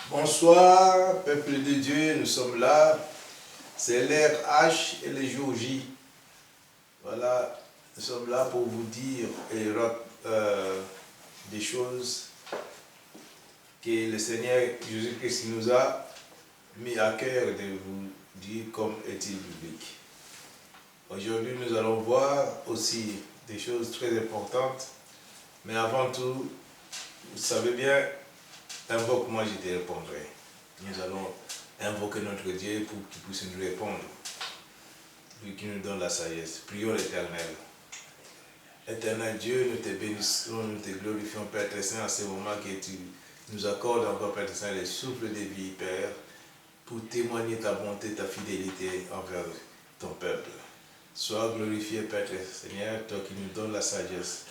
Bonsoir, peuple de Dieu, nous sommes là. C'est l'heure H et le jour J. Voilà, nous sommes là pour vous dire des choses que le Seigneur Jésus-Christ nous a mis à cœur de vous dire comme étude biblique. Aujourd'hui, nous allons voir aussi des choses très importantes. Mais avant tout, vous savez bien, invoque-moi, je te répondrai. Nous allons invoquer notre Dieu pour qu'il puisse nous répondre. Lui qui nous donne la sagesse. Prions l'Éternel. Éternel Dieu, nous te bénissons, nous te glorifions, Père très saint, à ce moment que tu nous accordes encore, Père très saint, le souffle de vie, Père, pour témoigner ta bonté, ta fidélité envers ton peuple. Sois glorifié, Père très Seigneur, toi qui nous donnes la sagesse.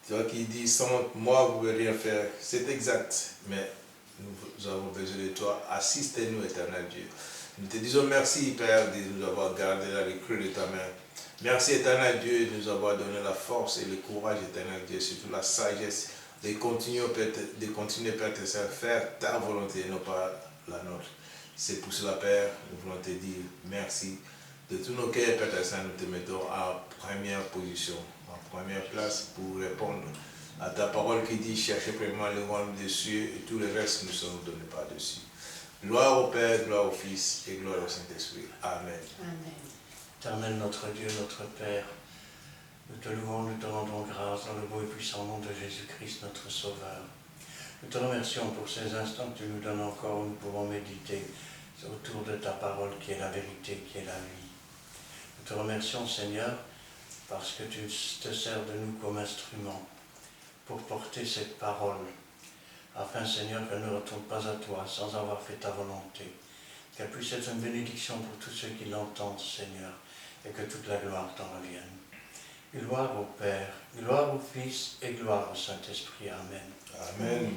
Toi qui dis, sans moi, vous ne pouvez rien faire. C'est exact, mais nous avons besoin de toi. Assiste-nous, éternel Dieu. Nous te disons merci, Père, de nous avoir gardé dans les creux de ta main. Merci, éternel Dieu, de nous avoir donné la force et le courage, éternel Dieu, surtout la sagesse de continuer, Père, à faire ta volonté, non pas la nôtre. C'est pour cela, Père, nous voulons te dire merci. De tous nos cœurs, Père Saint, nous te mettons en première position, en première place pour répondre à ta parole qui dit cherchez premièrement le royaume des cieux et tout le reste nous sommes donnés par-dessus. Gloire au Père, gloire au Fils et gloire au Saint-Esprit. Amen. Amen. Éternel notre Dieu, notre Père, nous te louons, nous te rendons grâce dans le beau et puissant nom de Jésus-Christ, notre Sauveur. Nous te remercions pour ces instants que tu nous donnes encore où nous pouvons méditer autour de ta parole qui est la vérité, qui est la vie. Nous te remercions, Seigneur, parce que tu te sers de nous comme instrument pour porter cette parole, afin, Seigneur, qu'elle ne retourne pas à toi sans avoir fait ta volonté, qu'elle puisse être une bénédiction pour tous ceux qui l'entendent, Seigneur, et que toute la gloire t'en revienne. Gloire au Père, gloire au Fils et gloire au Saint-Esprit. Amen. Amen.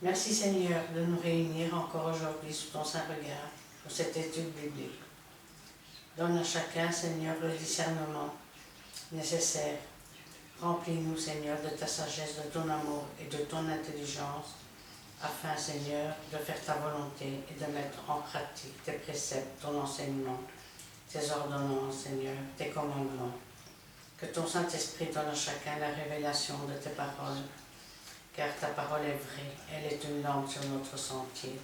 Merci Seigneur de nous réunir encore aujourd'hui sous ton saint regard pour cette étude biblique. Donne à chacun, Seigneur, le discernement nécessaire. Remplis-nous, Seigneur, de ta sagesse, de ton amour et de ton intelligence, afin, Seigneur, de faire ta volonté et de mettre en pratique tes préceptes, ton enseignement, tes ordonnances, Seigneur, tes commandements. Que ton Saint-Esprit donne à chacun la révélation de tes paroles, car ta parole est vraie, elle est une lampe sur notre sentier.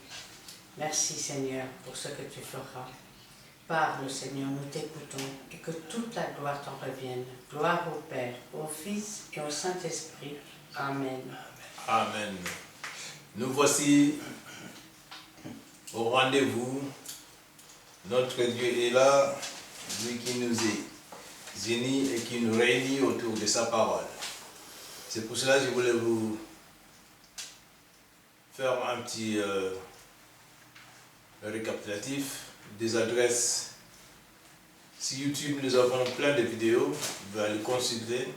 Merci, Seigneur, pour ce que tu feras. Parle, Seigneur, nous t'écoutons, et que toute la gloire t'en revienne. Gloire au Père, au Fils et au Saint-Esprit. Amen. Amen. Nous voici au rendez-vous. Notre Dieu est là, lui qui nous est unis et qui nous réunit autour de sa parole. C'est pour cela que je voulais vous faire un petit récapitulatif des adresses. Sur YouTube, nous avons plein de vidéos. Vous pouvez aller consulter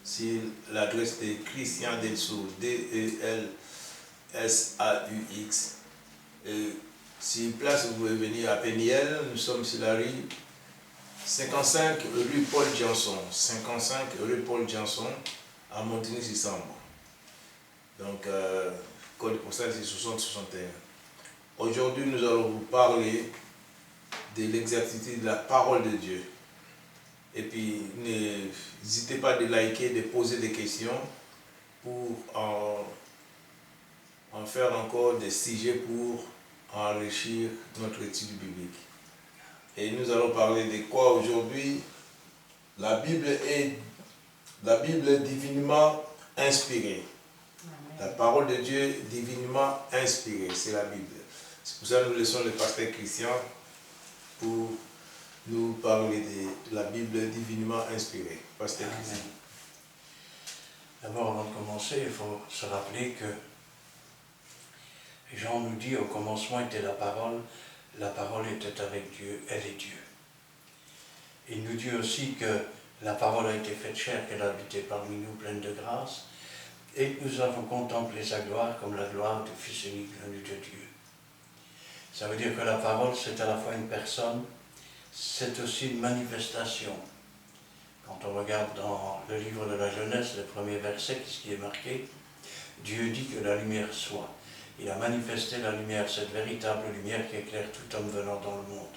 sur l'adresse de Christian Delso, D-E-L-S-A-U-X. Et sur place, vous pouvez venir à Péniel. Nous sommes sur la rue 55 rue Paul Janson. 55 rue Paul Janson à Montigny-sur-Sambre. Donc, code postal c'est 6061. Aujourd'hui, nous allons vous parler de l'exactitude de la parole de Dieu. Et puis, n'hésitez pas de liker, de poser des questions pour en faire encore des sujets pour enrichir notre étude biblique. Et nous allons parler de quoi aujourd'hui? La Bible est divinement inspirée. La parole de Dieu est divinement inspirée, c'est la Bible. C'est pour ça que nous laissons le pasteur Christian pour nous parler de la Bible divinement inspirée. Pasteur Christian. D'abord, avant de commencer, il faut se rappeler que Jean nous dit au commencement était la parole était avec Dieu, elle est Dieu. Il nous dit aussi que la parole a été faite chair, qu'elle a habité parmi nous pleine de grâce, et que nous avons contemplé sa gloire comme la gloire du Fils unique venu de Dieu. Ça veut dire que la parole, c'est à la fois une personne, c'est aussi une manifestation. Quand on regarde dans le livre de la Genèse, le premier verset, qu'est-ce qui est marqué? Dieu dit que la lumière soit. Il a manifesté la lumière, cette véritable lumière qui éclaire tout homme venant dans le monde.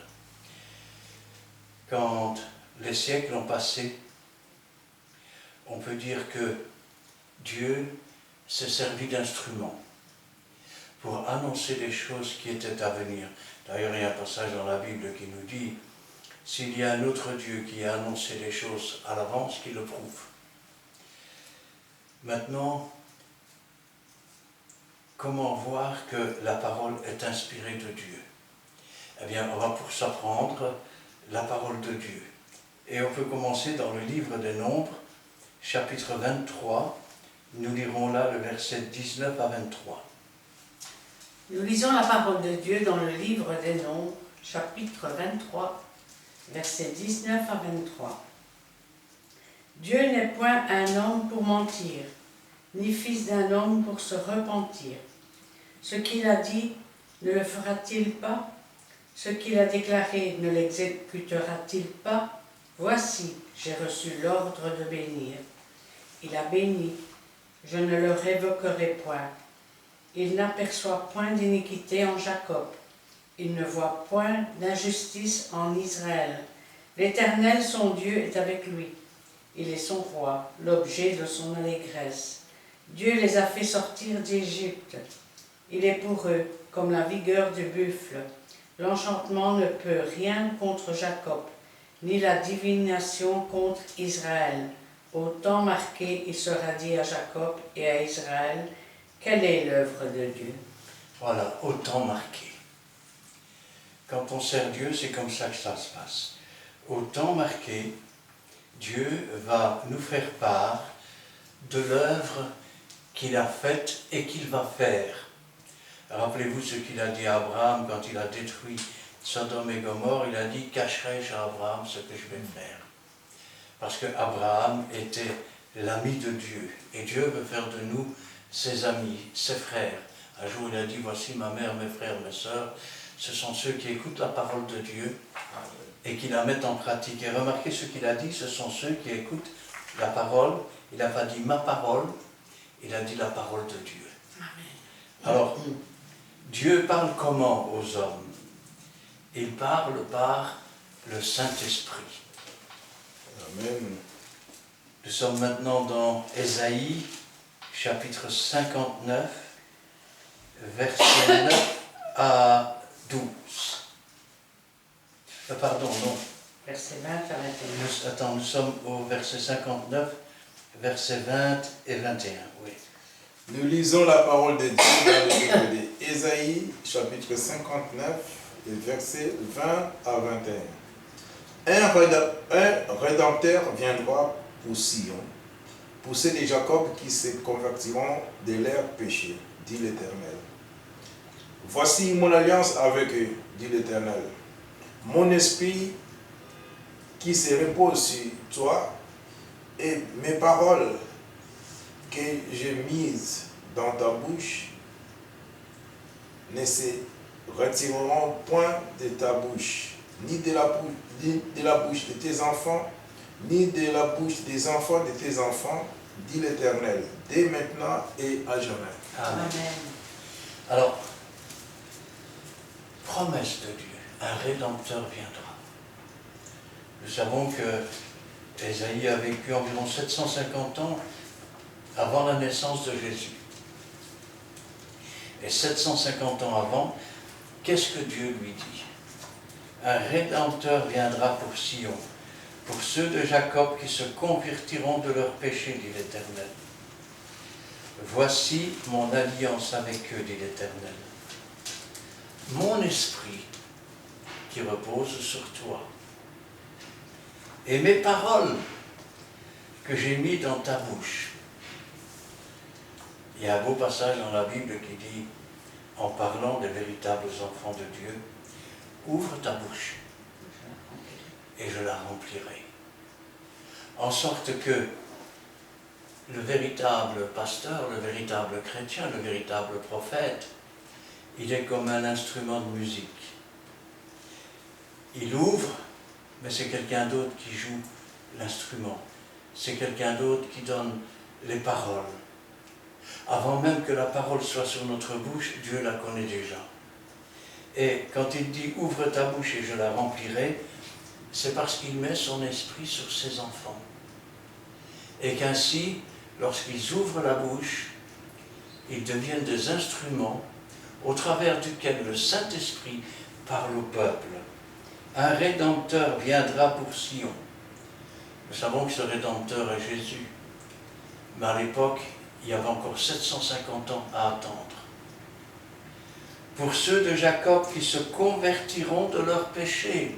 Quand les siècles ont passé, on peut dire que Dieu s'est servi d'instrument pour annoncer des choses qui étaient à venir. D'ailleurs, il y a un passage dans la Bible qui nous dit « S'il y a un autre Dieu qui a annoncé des choses à l'avance, qu'il le prouve. » Maintenant, comment voir que la parole est inspirée de Dieu? Eh bien, on va pour s'apprendre la parole de Dieu. Et on peut commencer dans le livre des Nombres, chapitre 23. Nous lirons là le verset 19 à 23. Nous lisons la parole de Dieu dans le livre des Nombres, chapitre 23, versets 19 à 23. Dieu n'est point un homme pour mentir, ni fils d'un homme pour se repentir. Ce qu'il a dit, ne le fera-t-il pas? Ce qu'il a déclaré, ne l'exécutera-t-il pas? Voici, j'ai reçu l'ordre de bénir. Il a béni, je ne le révoquerai point. Il n'aperçoit point d'iniquité en Jacob. Il ne voit point d'injustice en Israël. L'Éternel, son Dieu, est avec lui. Il est son roi, l'objet de son allégresse. Dieu les a fait sortir d'Égypte. Il est pour eux comme la vigueur du buffle. L'enchantement ne peut rien contre Jacob, ni la divination contre Israël. Au temps marqué, il sera dit à Jacob et à Israël, quelle est l'œuvre de Dieu? Voilà, au temps marqué. Quand on sert Dieu, c'est comme ça que ça se passe. Au temps marqué, Dieu va nous faire part de l'œuvre qu'il a faite et qu'il va faire. Rappelez-vous ce qu'il a dit à Abraham quand il a détruit Sodome et Gomorrhe. Il a dit, cacherai-je à Abraham ce que je vais faire? Parce qu'Abraham était l'ami de Dieu. Et Dieu veut faire de nous ses amis, ses frères. Un jour, il a dit, voici ma mère, mes frères, mes sœurs. Ce sont ceux qui écoutent la parole de Dieu et qui la mettent en pratique. Et remarquez ce qu'il a dit, ce sont ceux qui écoutent la parole. Il n'a pas dit ma parole, il a dit la parole de Dieu. Amen. Alors, Dieu parle comment aux hommes? Il parle par le Saint-Esprit. Amen. Nous sommes maintenant dans Ésaïe, chapitre 59, versets 9 à 12. Pardon, non. Verset 20 à 21. Nous sommes au verset 59, versets 20 et 21, oui. Nous lisons la parole de Dieu dans le livre d'Ésaïe, chapitre 59, versets 20 à 21. Un rédempteur viendra pour Sion, pour ceux de Jacob qui se convertiront de leurs péchés, dit l'Éternel. Voici mon alliance avec eux, dit l'Éternel. Mon esprit qui se repose sur toi et mes paroles que j'ai mises dans ta bouche ne se retireront point de ta bouche, ni de la bouche de tes enfants, ni de la bouche des enfants de tes enfants, dit l'Éternel, dès maintenant et à jamais. Amen. Amen. Alors, promesse de Dieu, un Rédempteur viendra. Nous savons que Ésaïe a vécu environ 750 ans avant la naissance de Jésus. Et 750 ans avant, qu'est-ce que Dieu lui dit? Un Rédempteur viendra pour Sion, pour ceux de Jacob qui se convertiront de leurs péchés, dit l'Éternel. Voici mon alliance avec eux, dit l'Éternel. Mon esprit qui repose sur toi. Et mes paroles que j'ai mis dans ta bouche. Il y a un beau passage dans la Bible qui dit, en parlant des véritables enfants de Dieu, ouvre ta bouche et je la remplirai. En sorte que le véritable pasteur, le véritable chrétien, le véritable prophète, il est comme un instrument de musique. Il ouvre, mais c'est quelqu'un d'autre qui joue l'instrument. C'est quelqu'un d'autre qui donne les paroles. Avant même que la parole soit sur notre bouche, Dieu la connaît déjà. Et quand il dit « ouvre ta bouche et je la remplirai », c'est parce qu'il met son esprit sur ses enfants. Et qu'ainsi, lorsqu'ils ouvrent la bouche, ils deviennent des instruments au travers duquel le Saint-Esprit parle au peuple. Un Rédempteur viendra pour Sion. Nous savons que ce Rédempteur est Jésus. Mais à l'époque, il y avait encore 750 ans à attendre. Pour ceux de Jacob qui se convertiront de leurs péchés,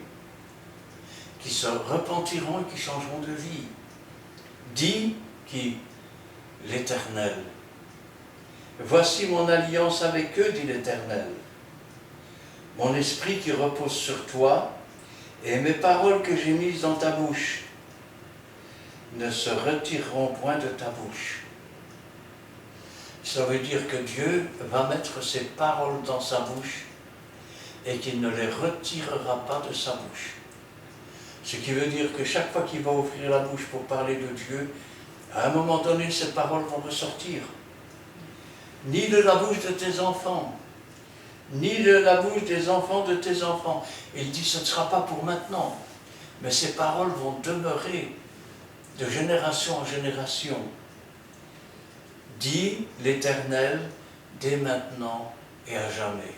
qui se repentiront et qui changeront de vie. Dit qui? L'Éternel. Voici mon alliance avec eux, dit l'Éternel. Mon esprit qui repose sur toi et mes paroles que j'ai mises dans ta bouche ne se retireront point de ta bouche. Ça veut dire que Dieu va mettre ses paroles dans sa bouche et qu'il ne les retirera pas de sa bouche. Ce qui veut dire que chaque fois qu'il va ouvrir la bouche pour parler de Dieu, à un moment donné, ces paroles vont ressortir. Ni de la bouche de tes enfants, ni de la bouche des enfants de tes enfants. Il dit, ce ne sera pas pour maintenant, mais ces paroles vont demeurer de génération en génération. Dit l'Éternel, dès maintenant et à jamais.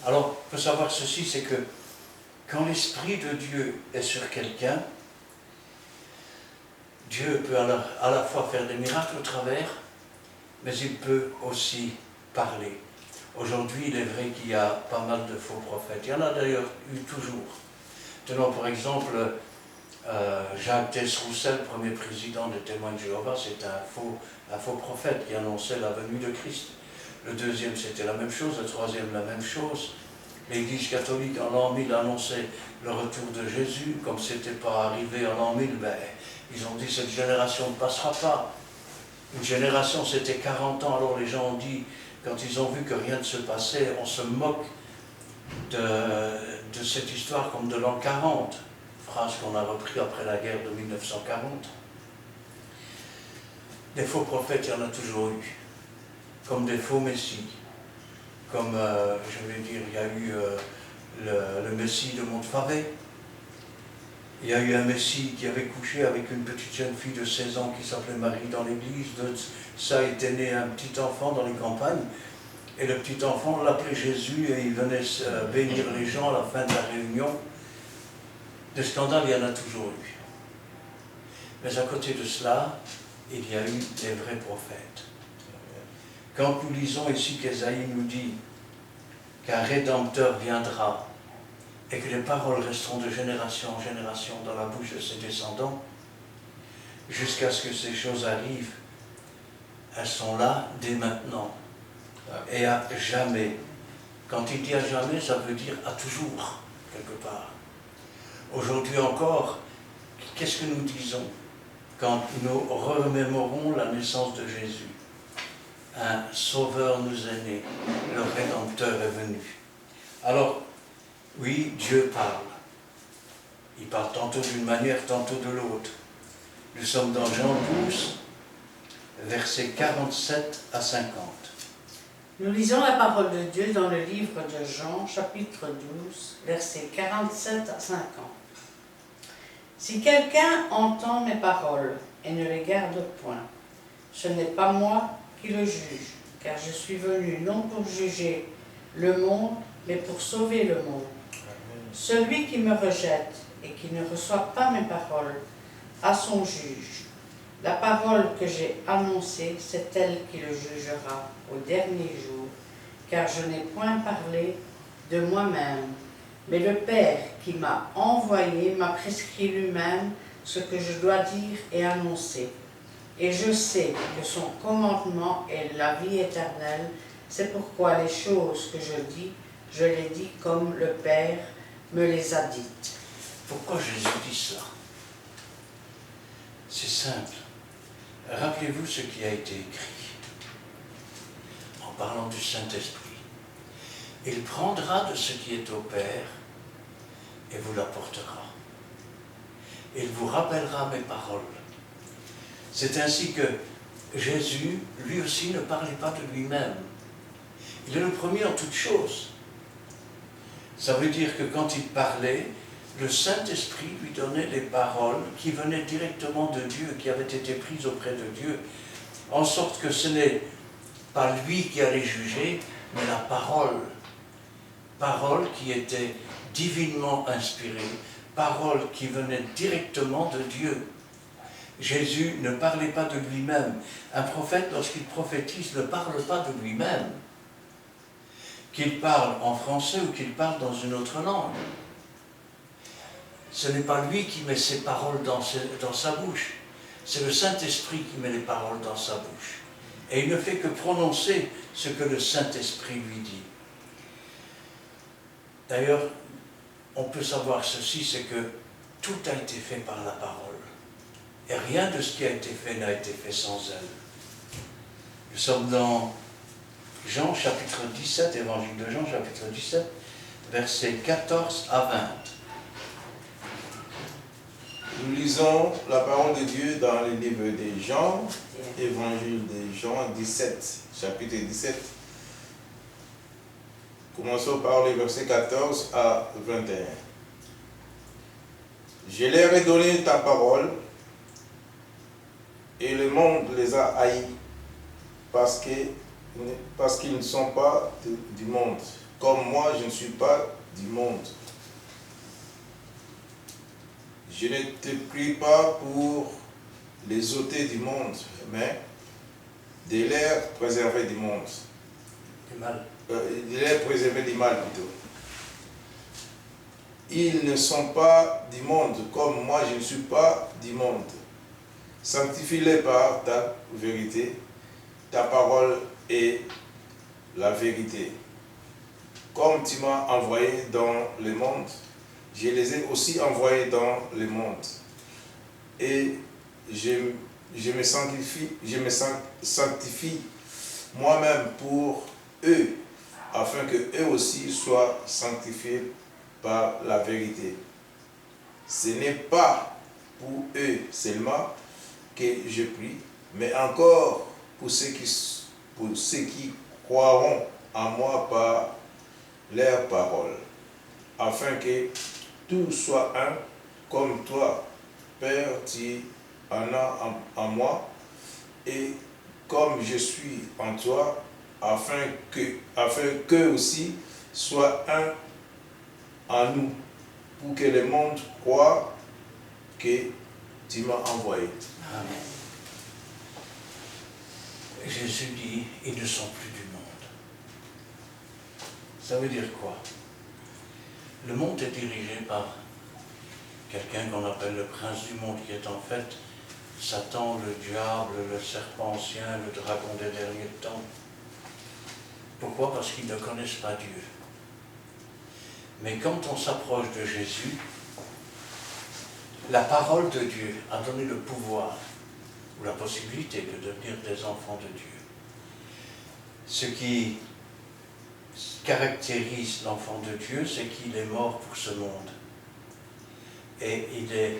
Alors, il faut savoir ceci, c'est que quand l'Esprit de Dieu est sur quelqu'un, Dieu peut à la fois faire des miracles au travers, mais il peut aussi parler. Aujourd'hui, il est vrai qu'il y a pas mal de faux prophètes. Il y en a d'ailleurs eu toujours. Tenons par exemple Jacques Tess-Roussel, premier président des Témoins de Jéhovah, c'est un faux prophète qui annonçait la venue de Christ. Le deuxième, c'était la même chose. Le troisième, la même chose. L'Église catholique en l'an 1000 annonçait le retour de Jésus. Comme ce n'était pas arrivé en l'an 1000, ils ont dit cette génération ne passera pas. Une génération, c'était 40 ans. Alors les gens ont dit, quand ils ont vu que rien ne se passait, on se moque de cette histoire comme de l'an 40. Phrase qu'on a repris après la guerre de 1940. Des faux prophètes, il y en a toujours eu. Comme des faux messies. Comme, je vais dire, il y a eu le Messie de Montfavet. Il y a eu un Messie qui avait couché avec une petite jeune fille de 16 ans qui s'appelait Marie dans l'église. De ça était né un petit enfant dans les campagnes. Et le petit enfant, on l'appelait Jésus et il venait bénir les gens à la fin de la réunion. Des scandales, il y en a toujours eu. Mais à côté de cela, il y a eu des vrais prophètes. Quand nous lisons ici qu'Ésaïe nous dit qu'un Rédempteur viendra et que les paroles resteront de génération en génération dans la bouche de ses descendants, jusqu'à ce que ces choses arrivent, elles sont là dès maintenant et à jamais. Quand il dit à jamais, ça veut dire à toujours, quelque part. Aujourd'hui encore, qu'est-ce que nous disons quand nous remémorons la naissance de Jésus? Un sauveur nous est né, le Rédempteur est venu. Alors, oui, Dieu parle. Il parle tantôt d'une manière, tantôt de l'autre. Nous sommes dans Jean 12, versets 47 à 50. Nous lisons la parole de Dieu dans le livre de Jean, chapitre 12, versets 47 à 50. Si quelqu'un entend mes paroles et ne les garde point, ce n'est pas moi qui le juge, car je suis venu non pour juger le monde, mais pour sauver le monde. Celui qui me rejette et qui ne reçoit pas mes paroles a son juge. La parole que j'ai annoncée, c'est elle qui le jugera au dernier jour, car je n'ai point parlé de moi-même, mais le Père qui m'a envoyé m'a prescrit lui-même ce que je dois dire et annoncer. Et je sais que son commandement est la vie éternelle. C'est pourquoi les choses que je dis, je les dis comme le Père me les a dites. Pourquoi Jésus dit cela? C'est simple. Rappelez-vous ce qui a été écrit en parlant du Saint-Esprit. Il prendra de ce qui est au Père et vous l'apportera. Il vous rappellera mes paroles. C'est ainsi que Jésus, lui aussi, ne parlait pas de lui-même. Il est le premier en toutes choses. Ça veut dire que quand il parlait, le Saint-Esprit lui donnait des paroles qui venaient directement de Dieu, qui avaient été prises auprès de Dieu, en sorte que ce n'est pas lui qui allait juger, mais la parole qui était divinement inspirée, parole qui venait directement de Dieu. Jésus ne parlait pas de lui-même. Un prophète, lorsqu'il prophétise, ne parle pas de lui-même. Qu'il parle en français ou qu'il parle dans une autre langue. Ce n'est pas lui qui met ses paroles dans sa bouche. C'est le Saint-Esprit qui met les paroles dans sa bouche. Et il ne fait que prononcer ce que le Saint-Esprit lui dit. D'ailleurs, on peut savoir ceci, c'est que tout a été fait par la parole. Et rien de ce qui a été fait n'a été fait sans elle. Nous sommes dans Jean chapitre 17, évangile de Jean chapitre 17, versets 14 à 20. Nous lisons la parole de Dieu dans le livre de Jean, évangile de Jean 17, chapitre 17. Commençons par les versets 14 à 21. Je leur ai donné ta parole, et le monde les a haïs, parce qu'ils ne sont pas du monde, comme moi je ne suis pas du monde. Je ne te prie pas pour les ôter du monde, mais de les préserver du monde. Du mal. De les préserver du mal plutôt. Ils ne sont pas du monde, comme moi je ne suis pas du monde. Sanctifie-les par ta vérité. Ta parole est la vérité. Comme tu m'as envoyé dans le monde, je les ai aussi envoyés dans le monde. Et je me sanctifie moi-même pour eux, afin que eux aussi soient sanctifiés par la vérité. Ce n'est pas pour eux seulement que je prie, mais encore pour ceux qui croiront en moi par leurs paroles, afin que tout soit un, comme toi, Père, tu en as en moi, et comme je suis en toi, afin qu'eux aussi soient un en nous, pour que le monde croie que tu m'as envoyé. Amen. Jésus dit, ils ne sont plus du monde. Ça veut dire quoi? Le monde est dirigé par quelqu'un qu'on appelle le prince du monde, qui est en fait Satan, le diable, le serpent ancien, le dragon des derniers temps. Pourquoi? Parce qu'ils ne connaissent pas Dieu. Mais quand on s'approche de Jésus, la parole de Dieu a donné le pouvoir ou la possibilité de devenir des enfants de Dieu. Ce qui caractérise l'enfant de Dieu, c'est qu'il est mort pour ce monde. Et il est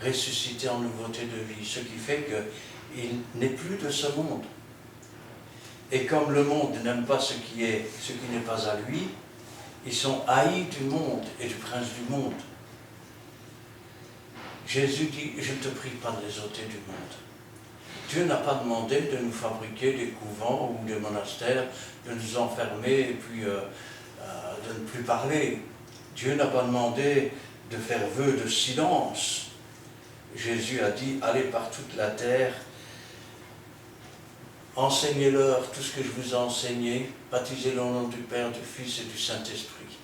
ressuscité en nouveauté de vie, ce qui fait qu'il n'est plus de ce monde. Et comme le monde n'aime pas ce qui n'est pas à lui, ils sont haïs du monde et du prince du monde. Jésus dit, je ne te prie pas de les ôter du monde. Dieu n'a pas demandé de nous fabriquer des couvents ou des monastères, de nous enfermer et puis de ne plus parler. Dieu n'a pas demandé de faire vœu de silence. Jésus a dit, allez par toute la terre, enseignez-leur tout ce que je vous ai enseigné, baptisez-les au nom du Père, du Fils et du Saint-Esprit.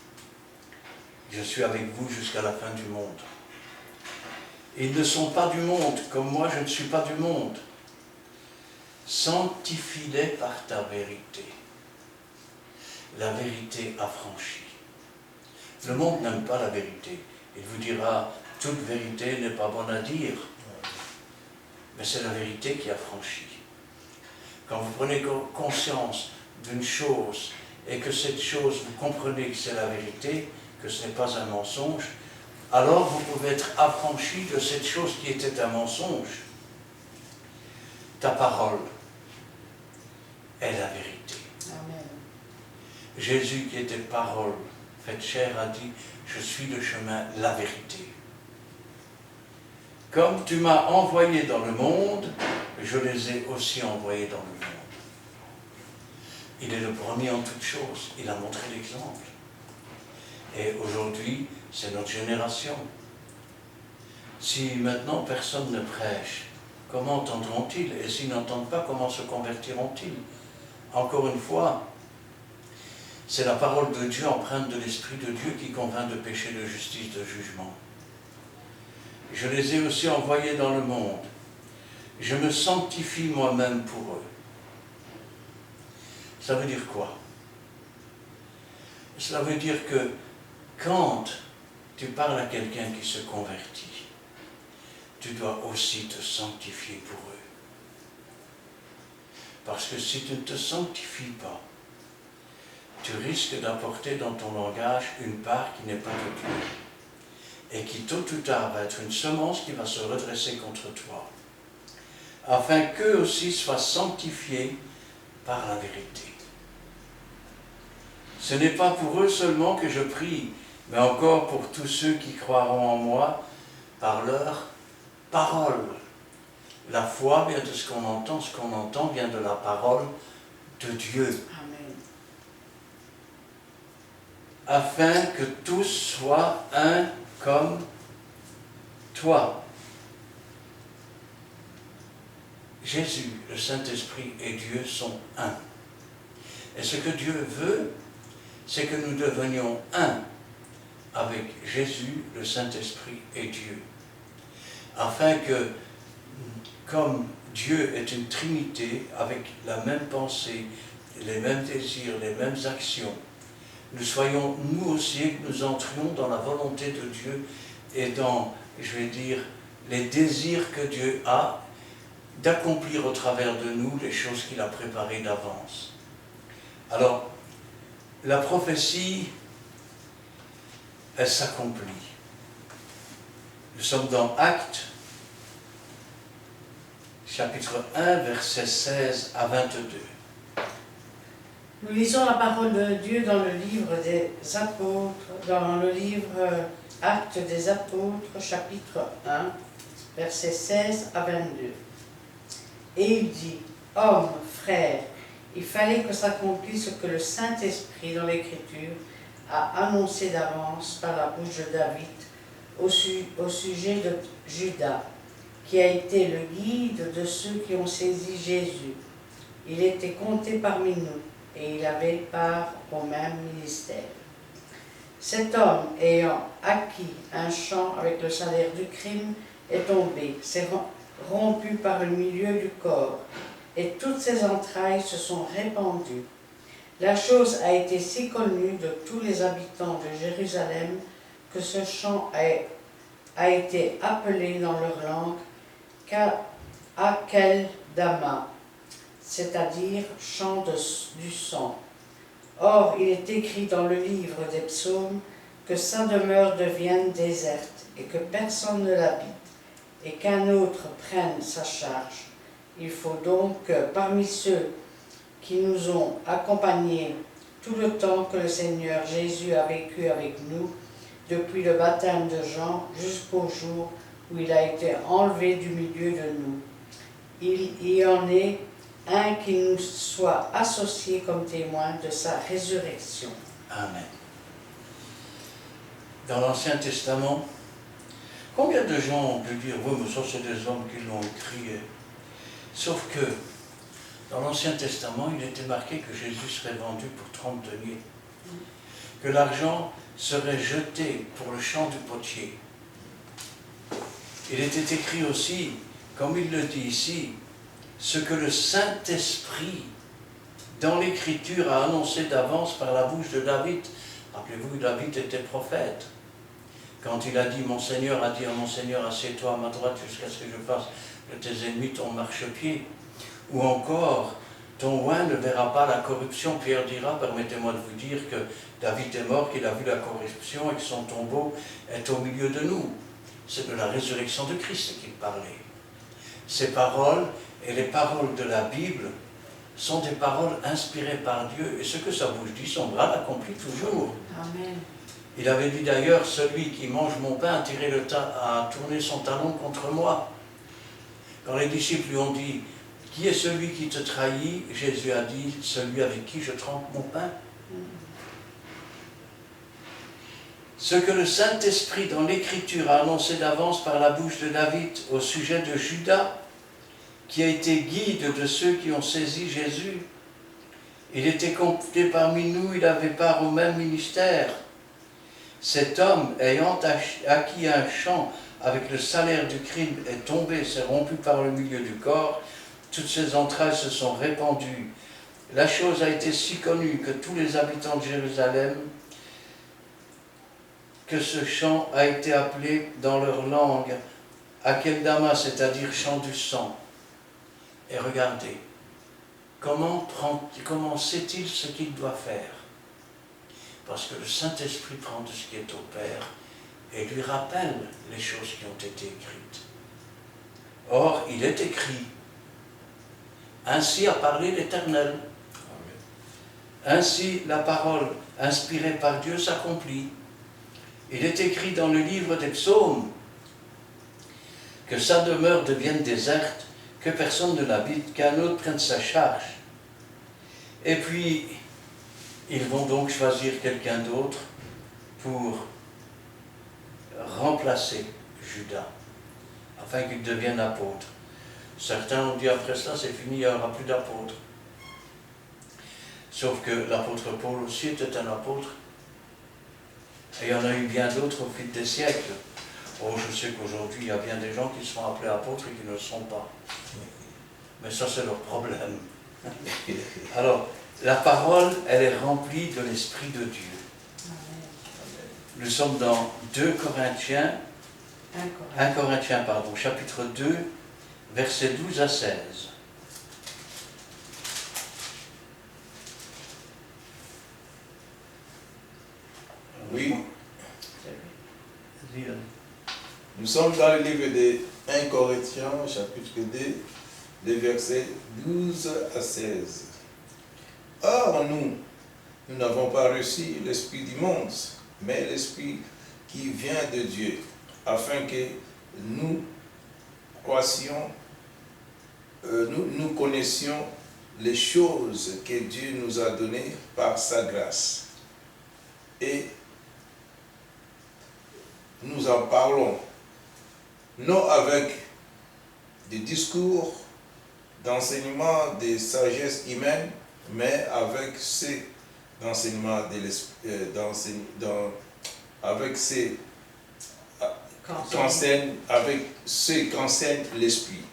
Je suis avec vous jusqu'à la fin du monde. Ils ne sont pas du monde, comme moi je ne suis pas du monde. Sanctifie-les par ta vérité. La vérité affranchie. Le monde n'aime pas la vérité. Il vous dira, toute vérité n'est pas bonne à dire. Mais c'est la vérité qui affranchit. Quand vous prenez conscience d'une chose et que cette chose, vous comprenez que c'est la vérité, que ce n'est pas un mensonge, alors vous pouvez être affranchi de cette chose qui était un mensonge. Ta parole, est la vérité. Amen. Jésus qui était parole faite chair a dit, je suis le chemin, la vérité. Comme tu m'as envoyé dans le monde, je les ai aussi envoyés dans le monde. Il est le premier en toutes choses, il a montré l'exemple. Et aujourd'hui, c'est notre génération. Si maintenant personne ne prêche, comment entendront-ils? Et s'ils n'entendent pas, comment se convertiront-ils? Encore une fois, c'est la parole de Dieu empreinte de l'Esprit de Dieu qui convainc de péché, de justice, de jugement. Je les ai aussi envoyés dans le monde. Je me sanctifie moi-même pour eux. Ça veut dire quoi? Cela veut dire que quand tu parles à quelqu'un qui se convertit, tu dois aussi te sanctifier pour eux. Parce que si tu ne te sanctifies pas, tu risques d'apporter dans ton langage une part qui n'est pas de Dieu. Et qui tôt ou tard va être une semence qui va se redresser contre toi. Afin qu'eux aussi soient sanctifiés par la vérité. Ce n'est pas pour eux seulement que je prie, mais encore pour tous ceux qui croiront en moi par leur parole. La foi vient de ce qu'on entend vient de la parole de Dieu. Amen. Afin que tous soient un comme toi. Jésus, le Saint-Esprit et Dieu sont un. Et ce que Dieu veut, c'est que nous devenions un avec Jésus, le Saint-Esprit et Dieu. Afin que, comme Dieu est une trinité avec la même pensée, les mêmes désirs, les mêmes actions, nous soyons nous aussi, que nous entrions dans la volonté de Dieu et dans, je vais dire, les désirs que Dieu a d'accomplir au travers de nous les choses qu'il a préparées d'avance. Alors, la prophétie, elle s'accomplit. Nous sommes dans Actes, chapitre 1, versets 16 à 22. Nous lisons la parole de Dieu dans le livre des apôtres, dans le livre Actes des apôtres, chapitre 1, versets 16 à 22. Et il dit, « Hommes, frères, il fallait que s'accomplisse ce que le Saint-Esprit dans l'Écriture a annoncé d'avance par la bouche de David au sujet de Judas, qui a été le guide de ceux qui ont saisi Jésus. Il était compté parmi nous et il avait part au même ministère. Cet homme, ayant acquis un champ avec le salaire du crime, est tombé, s'est rompu par le milieu du corps, et toutes ses entrailles se sont répandues. La chose a été si connue de tous les habitants de Jérusalem que ce champ a été appelé dans leur langue Akeldama, c'est-à-dire champ du sang. Or, il est écrit dans le livre des psaumes que sa demeure devienne déserte et que personne ne l'habite, et qu'un autre prenne sa charge. Il faut donc que parmi ceux qui nous ont accompagnés tout le temps que le Seigneur Jésus a vécu avec nous, depuis le baptême de Jean jusqu'au jour où il a été enlevé du milieu de nous, il y en ait un qui nous soit associé comme témoin de sa résurrection. » Amen. Dans l'Ancien Testament, combien de gens ont pu dire « Oui, mais ça c'est des hommes qui l'ont écrit ». Sauf que, dans l'Ancien Testament, il était marqué que Jésus serait vendu pour 30 deniers. Que l'argent serait jeté pour le champ du potier. Il était écrit aussi, comme il le dit ici, ce que le Saint-Esprit, dans l'Écriture, a annoncé d'avance par la bouche de David. Rappelez-vous, David était prophète. Quand il a dit, mon Seigneur a dit à mon Seigneur, assieds-toi à ma droite jusqu'à ce que je fasse de tes ennemis ton marchepied. Ou encore, ton oint ne verra pas la corruption. Pierre dira, permettez-moi de vous dire que David est mort, qu'il a vu la corruption et que son tombeau est au milieu de nous. C'est de la résurrection de Christ qu'il parlait. Ces paroles et les paroles de la Bible sont des paroles inspirées par Dieu, et ce que sa bouche dit, son bras l'accomplit toujours. Amen. Il avait dit d'ailleurs, celui qui mange mon pain a tourné son talon contre moi. Quand les disciples lui ont dit, qui est celui qui te trahit? Jésus a dit, celui avec qui je trempe mon pain. Ce que le Saint-Esprit dans l'Écriture a annoncé d'avance par la bouche de David au sujet de Judas, qui a été guide de ceux qui ont saisi Jésus. Il était compté parmi nous, il avait part au même ministère. Cet homme, ayant acquis un champ avec le salaire du crime, est tombé, s'est rompu par le milieu du corps. Toutes ses entrailles se sont répandues. La chose a été si connue que tous les habitants de Jérusalem, que ce champ a été appelé dans leur langue Akeldama, c'est-à-dire champ du sang. Et regardez, comment sait-il ce qu'il doit faire? Parce que le Saint-Esprit prend de ce qui est au Père et lui rappelle les choses qui ont été écrites. Or, il est écrit, ainsi a parlé l'Éternel. Ainsi la parole inspirée par Dieu s'accomplit. Il est écrit dans le livre des psaumes que sa demeure devienne déserte, que personne ne l'habite, qu'un autre prenne sa charge. Et puis, ils vont donc choisir quelqu'un d'autre pour remplacer Judas, afin qu'il devienne apôtre. Certains ont dit après cela, c'est fini, il n'y aura plus d'apôtres. Sauf que l'apôtre Paul aussi était un apôtre. Et il y en a eu bien d'autres au fil des siècles. Oh, je sais qu'aujourd'hui, il y a bien des gens qui sont appelés apôtres et qui ne le sont pas. Mais ça, c'est leur problème. Alors, la parole, elle est remplie de l'Esprit de Dieu. Nous sommes dans 1 Corinthiens, chapitre 2, versets 12 à 16. Oui. Nous sommes dans le livre de 1 Corinthiens, chapitre 2, les versets 12 à 16. Or, nous n'avons pas reçu l'esprit du monde, mais l'esprit qui vient de Dieu, afin que nous connaissions les choses que Dieu nous a données par sa grâce. Et nous en parlons, non avec des discours d'enseignement de sagesse humaine, mais avec ceux d'enseignement de l'esprit, avec ceux qu'enseigne l'esprit,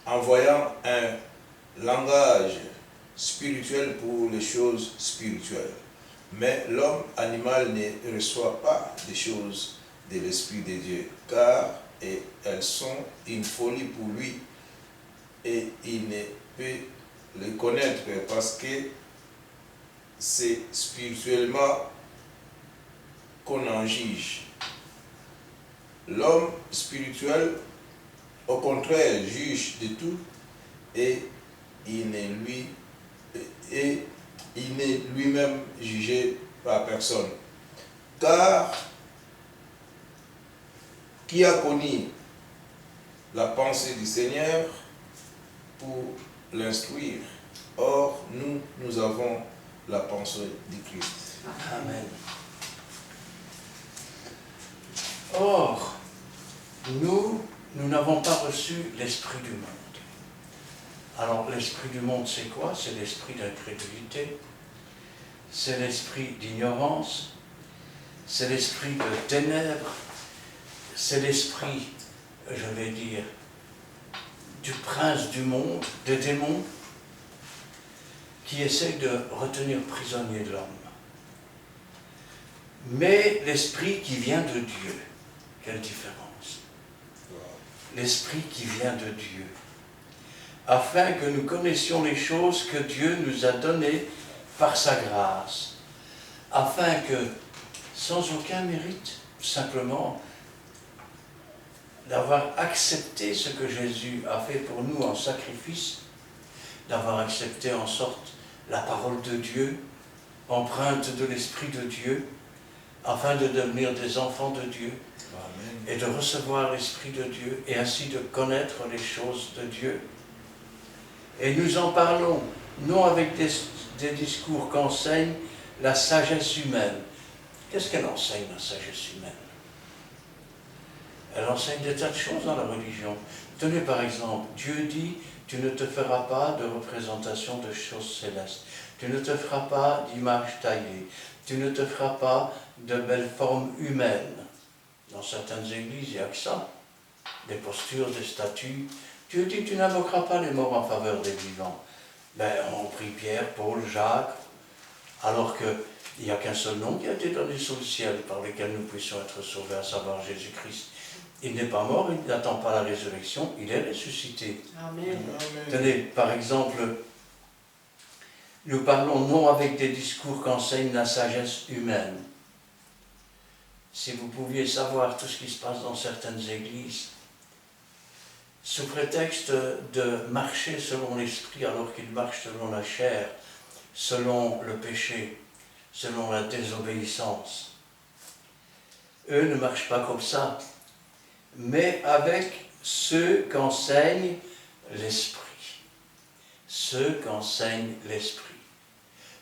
en voyant un langage spirituel pour les choses spirituelles. Mais l'homme animal ne reçoit pas des choses de l'Esprit de Dieu, car elles sont une folie pour lui, et il ne peut les connaître parce que c'est spirituellement qu'on en juge. L'homme spirituel, au contraire, juge de tout, et il n'est lui-même jugé par personne. Car qui a connu la pensée du Seigneur pour l'instruire? Or, nous avons la pensée du Christ. Amen. Or, nous n'avons pas reçu l'esprit du monde. Alors, l'esprit du monde, c'est quoi? C'est l'esprit d'incrédulité, c'est l'esprit d'ignorance, c'est l'esprit de ténèbres, c'est l'esprit, je vais dire, du prince du monde, des démons, qui essaie de retenir prisonnier de l'homme. Mais l'esprit qui vient de Dieu, quelle différence? L'esprit qui vient de Dieu, afin que nous connaissions les choses que Dieu nous a données par sa grâce, afin que, sans aucun mérite, simplement d'avoir accepté ce que Jésus a fait pour nous en sacrifice, d'avoir accepté en sorte la parole de Dieu, empreinte de l'Esprit de Dieu, afin de devenir des enfants de Dieu. Amen. Et de recevoir l'Esprit de Dieu et ainsi de connaître les choses de Dieu. Et nous en parlons, non avec des discours qu'enseigne la sagesse humaine. Qu'est-ce qu'elle enseigne, la sagesse humaine? Elle enseigne des tas de choses dans la religion. Tenez par exemple, Dieu dit, tu ne te feras pas de représentation de choses célestes. Tu ne te feras pas d'image taillée. Tu ne te feras pas de belles formes humaines. Dans certaines églises, il n'y a que ça. Des postures, des statues. Dieu dit, tu n'invoqueras pas les morts en faveur des vivants. Ben, on prie Pierre, Paul, Jacques, alors qu'il n'y a qu'un seul nom qui a été donné sous le ciel par lequel nous puissions être sauvés, à savoir Jésus-Christ. Il n'est pas mort, il n'attend pas la résurrection, il est ressuscité. Amen. Tenez, par exemple, nous parlons non avec des discours qu'enseigne la sagesse humaine. Si vous pouviez savoir tout ce qui se passe dans certaines églises, sous prétexte de marcher selon l'esprit alors qu'ils marchent selon la chair, selon le péché, selon la désobéissance. Eux ne marchent pas comme ça, mais avec ce qu'enseigne l'esprit. Ce qu'enseigne l'esprit.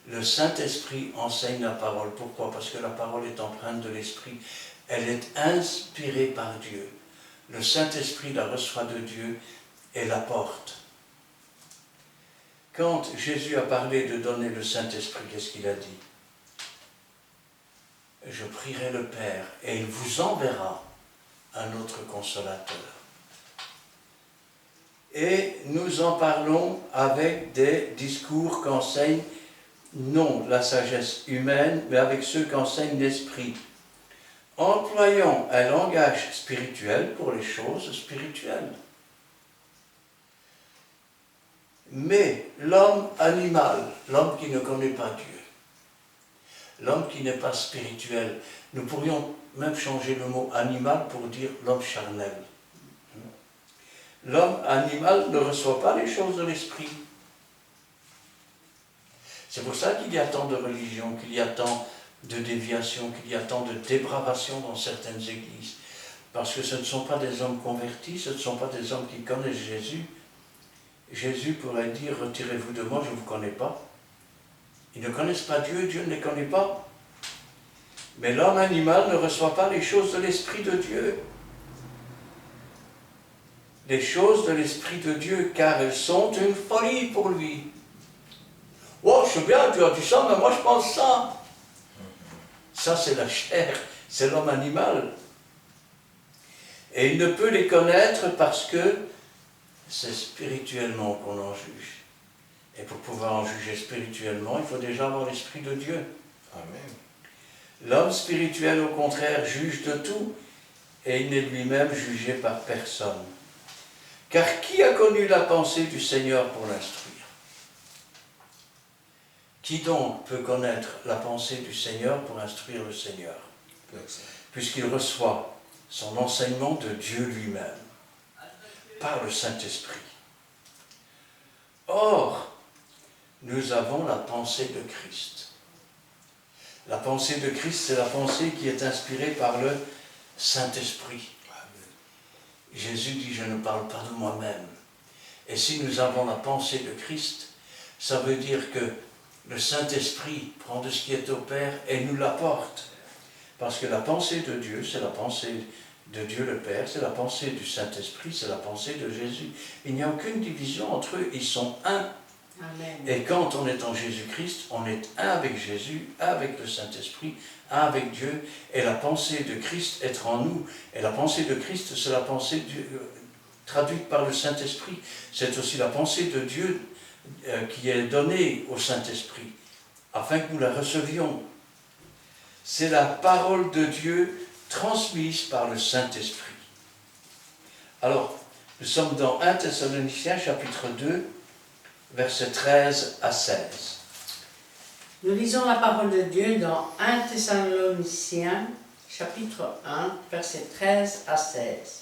Le Saint-Esprit enseigne la parole. Pourquoi? Parce que la parole est empreinte de l'Esprit. Elle est inspirée par Dieu. Le Saint-Esprit la reçoit de Dieu et la porte. Quand Jésus a parlé de donner le Saint-Esprit, qu'est-ce qu'il a dit? Je prierai le Père et il vous enverra un autre consolateur. Et nous en parlons avec des discours qu'enseigne non la sagesse humaine, mais avec ceux qu'enseigne l'Esprit, employant un langage spirituel pour les choses spirituelles. Mais l'homme animal, l'homme qui ne connaît pas Dieu, l'homme qui n'est pas spirituel, nous pourrions même changer le mot animal pour dire l'homme charnel. L'homme animal ne reçoit pas les choses de l'esprit. C'est pour ça qu'il y a tant de religions, qu'il y a tant de déviations, qu'il y a tant de dépravation dans certaines églises. Parce que ce ne sont pas des hommes convertis, ce ne sont pas des hommes qui connaissent Jésus. Jésus pourrait dire, retirez-vous de moi, je ne vous connais pas. Ils ne connaissent pas Dieu, Dieu ne les connaît pas. Mais l'homme animal ne reçoit pas les choses de l'Esprit de Dieu. Les choses de l'Esprit de Dieu, car elles sont une folie pour lui. Oh, je sais bien, tu as dit ça, mais moi je pense ça. Ça, c'est la chair, c'est l'homme animal. Et il ne peut les connaître parce que c'est spirituellement qu'on en juge. Et pour pouvoir en juger spirituellement, il faut déjà avoir l'Esprit de Dieu. Amen. L'homme spirituel, au contraire, juge de tout, et il n'est lui-même jugé par personne. Car qui a connu la pensée du Seigneur pour l'instruire? Qui donc peut connaître la pensée du Seigneur pour instruire le Seigneur? Personne. Puisqu'il reçoit son enseignement de Dieu lui-même, par le Saint-Esprit. Or, nous avons la pensée de Christ. La pensée de Christ, c'est la pensée qui est inspirée par le Saint-Esprit. Jésus dit, je ne parle pas de moi-même. Et si nous avons la pensée de Christ, ça veut dire que le Saint-Esprit prend de ce qui est au Père et nous l'apporte. Parce que la pensée de Dieu, c'est la pensée de Dieu le Père, c'est la pensée du Saint-Esprit, c'est la pensée de Jésus. Il n'y a aucune division entre eux, ils sont un. Amen. Et quand on est en Jésus-Christ, on est un avec Jésus, un avec le Saint-Esprit, un avec Dieu, et la pensée de Christ est en nous. Et la pensée de Christ, c'est la pensée traduite par le Saint-Esprit. C'est aussi la pensée de Dieu qui est donnée au Saint-Esprit, afin que nous la recevions. C'est la parole de Dieu transmise par le Saint-Esprit. Alors, nous sommes dans 1 Thessaloniciens, chapitre 2, versets 13 à 16. Nous lisons la parole de Dieu dans 1 Thessaloniciens, chapitre 1, versets 13 à 16.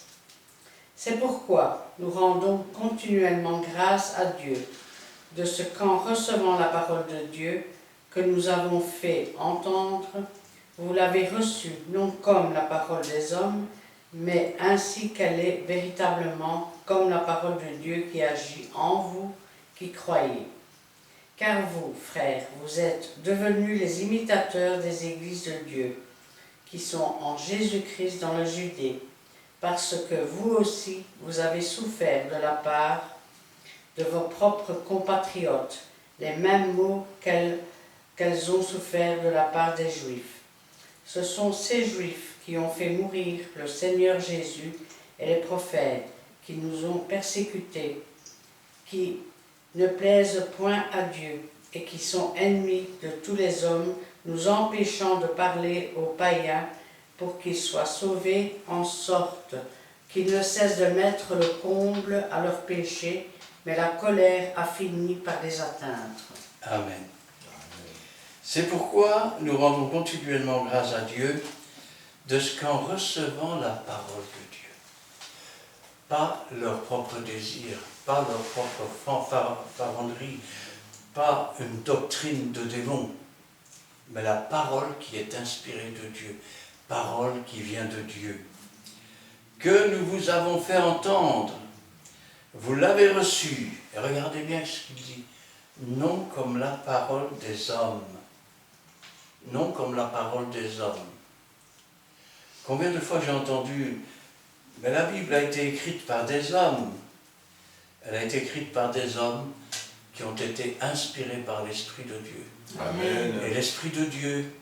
C'est pourquoi nous rendons continuellement grâce à Dieu, de ce qu'en recevant la parole de Dieu que nous avons fait entendre, vous l'avez reçue non comme la parole des hommes, mais ainsi qu'elle est véritablement comme la parole de Dieu qui agit en vous, qui croyez. Car vous, frères, vous êtes devenus les imitateurs des églises de Dieu, qui sont en Jésus-Christ dans la Judée, parce que vous aussi, vous avez souffert de la part de vos propres compatriotes, les mêmes maux qu'elles ont souffert de la part des Juifs. Ce sont ces Juifs qui ont fait mourir le Seigneur Jésus et les prophètes, qui nous ont persécutés, qui ne plaisent point à Dieu et qui sont ennemis de tous les hommes, nous empêchant de parler aux païens pour qu'ils soient sauvés, en sorte qu'ils ne cessent de mettre le comble à leurs péchés, mais la colère a fini par les atteindre. Amen. C'est pourquoi nous rendons continuellement grâce à Dieu de ce qu'en recevant la parole de Dieu, pas leur propre désir, pas leur propre fanfaronnerie, pas une doctrine de démon, mais la parole qui est inspirée de Dieu, parole qui vient de Dieu, que nous vous avons fait entendre, vous l'avez reçue, et regardez bien ce qu'il dit, non comme la parole des hommes, non comme la parole des hommes. Combien de fois j'ai entendu, mais la Bible a été écrite par des hommes, elle a été écrite par des hommes qui ont été inspirés par l'Esprit de Dieu. Amen. Et l'Esprit de Dieu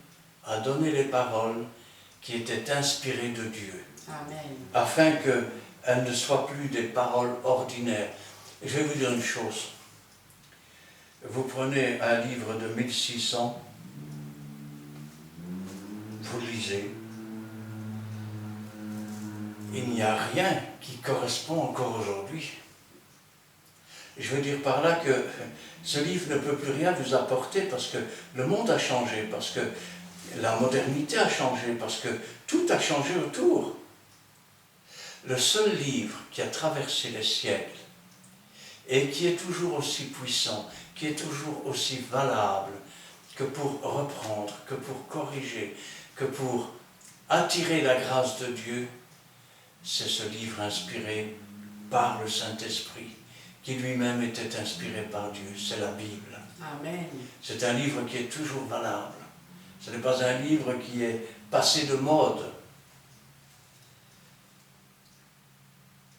a donné les paroles qui étaient inspirées de Dieu, Amen. afin qu'elles ne soient plus des paroles ordinaires. Et je vais vous dire une chose. Vous prenez un livre de 1600, vous le lisez, il n'y a rien qui correspond encore aujourd'hui. Je veux dire par là que ce livre ne peut plus rien vous apporter parce que le monde a changé, parce que la modernité a changé, parce que tout a changé autour. Le seul livre qui a traversé les siècles et qui est toujours aussi puissant, qui est toujours aussi valable que pour reprendre, que pour corriger, que pour attirer la grâce de Dieu, c'est ce livre inspiré par le Saint-Esprit, qui lui-même était inspiré par Dieu, c'est la Bible. Amen. C'est un livre qui est toujours valable. Ce n'est pas un livre qui est passé de mode.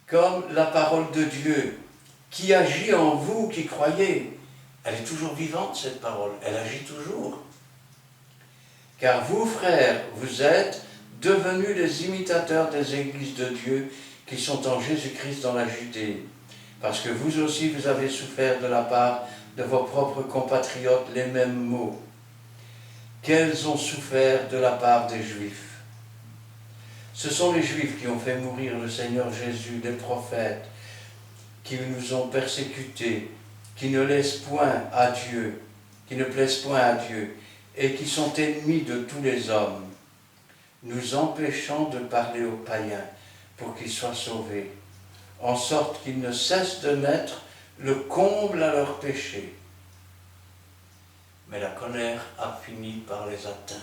Comme la parole de Dieu qui agit en vous, qui croyez, elle est toujours vivante cette parole, elle agit toujours. Car vous, frères, vous êtes devenus les imitateurs des églises de Dieu qui sont en Jésus-Christ dans la Judée, parce que vous aussi vous avez souffert de la part de vos propres compatriotes les mêmes maux qu'elles ont souffert de la part des Juifs. Ce sont les Juifs qui ont fait mourir le Seigneur Jésus, les prophètes, qui nous ont persécutés, qui ne laissent point à Dieu, qui ne plaisent point à Dieu, et qui sont ennemis de tous les hommes, nous empêchant de parler aux païens pour qu'ils soient sauvés, en sorte qu'ils ne cessent de mettre le comble à leurs péchés. Mais la colère a fini par les atteindre.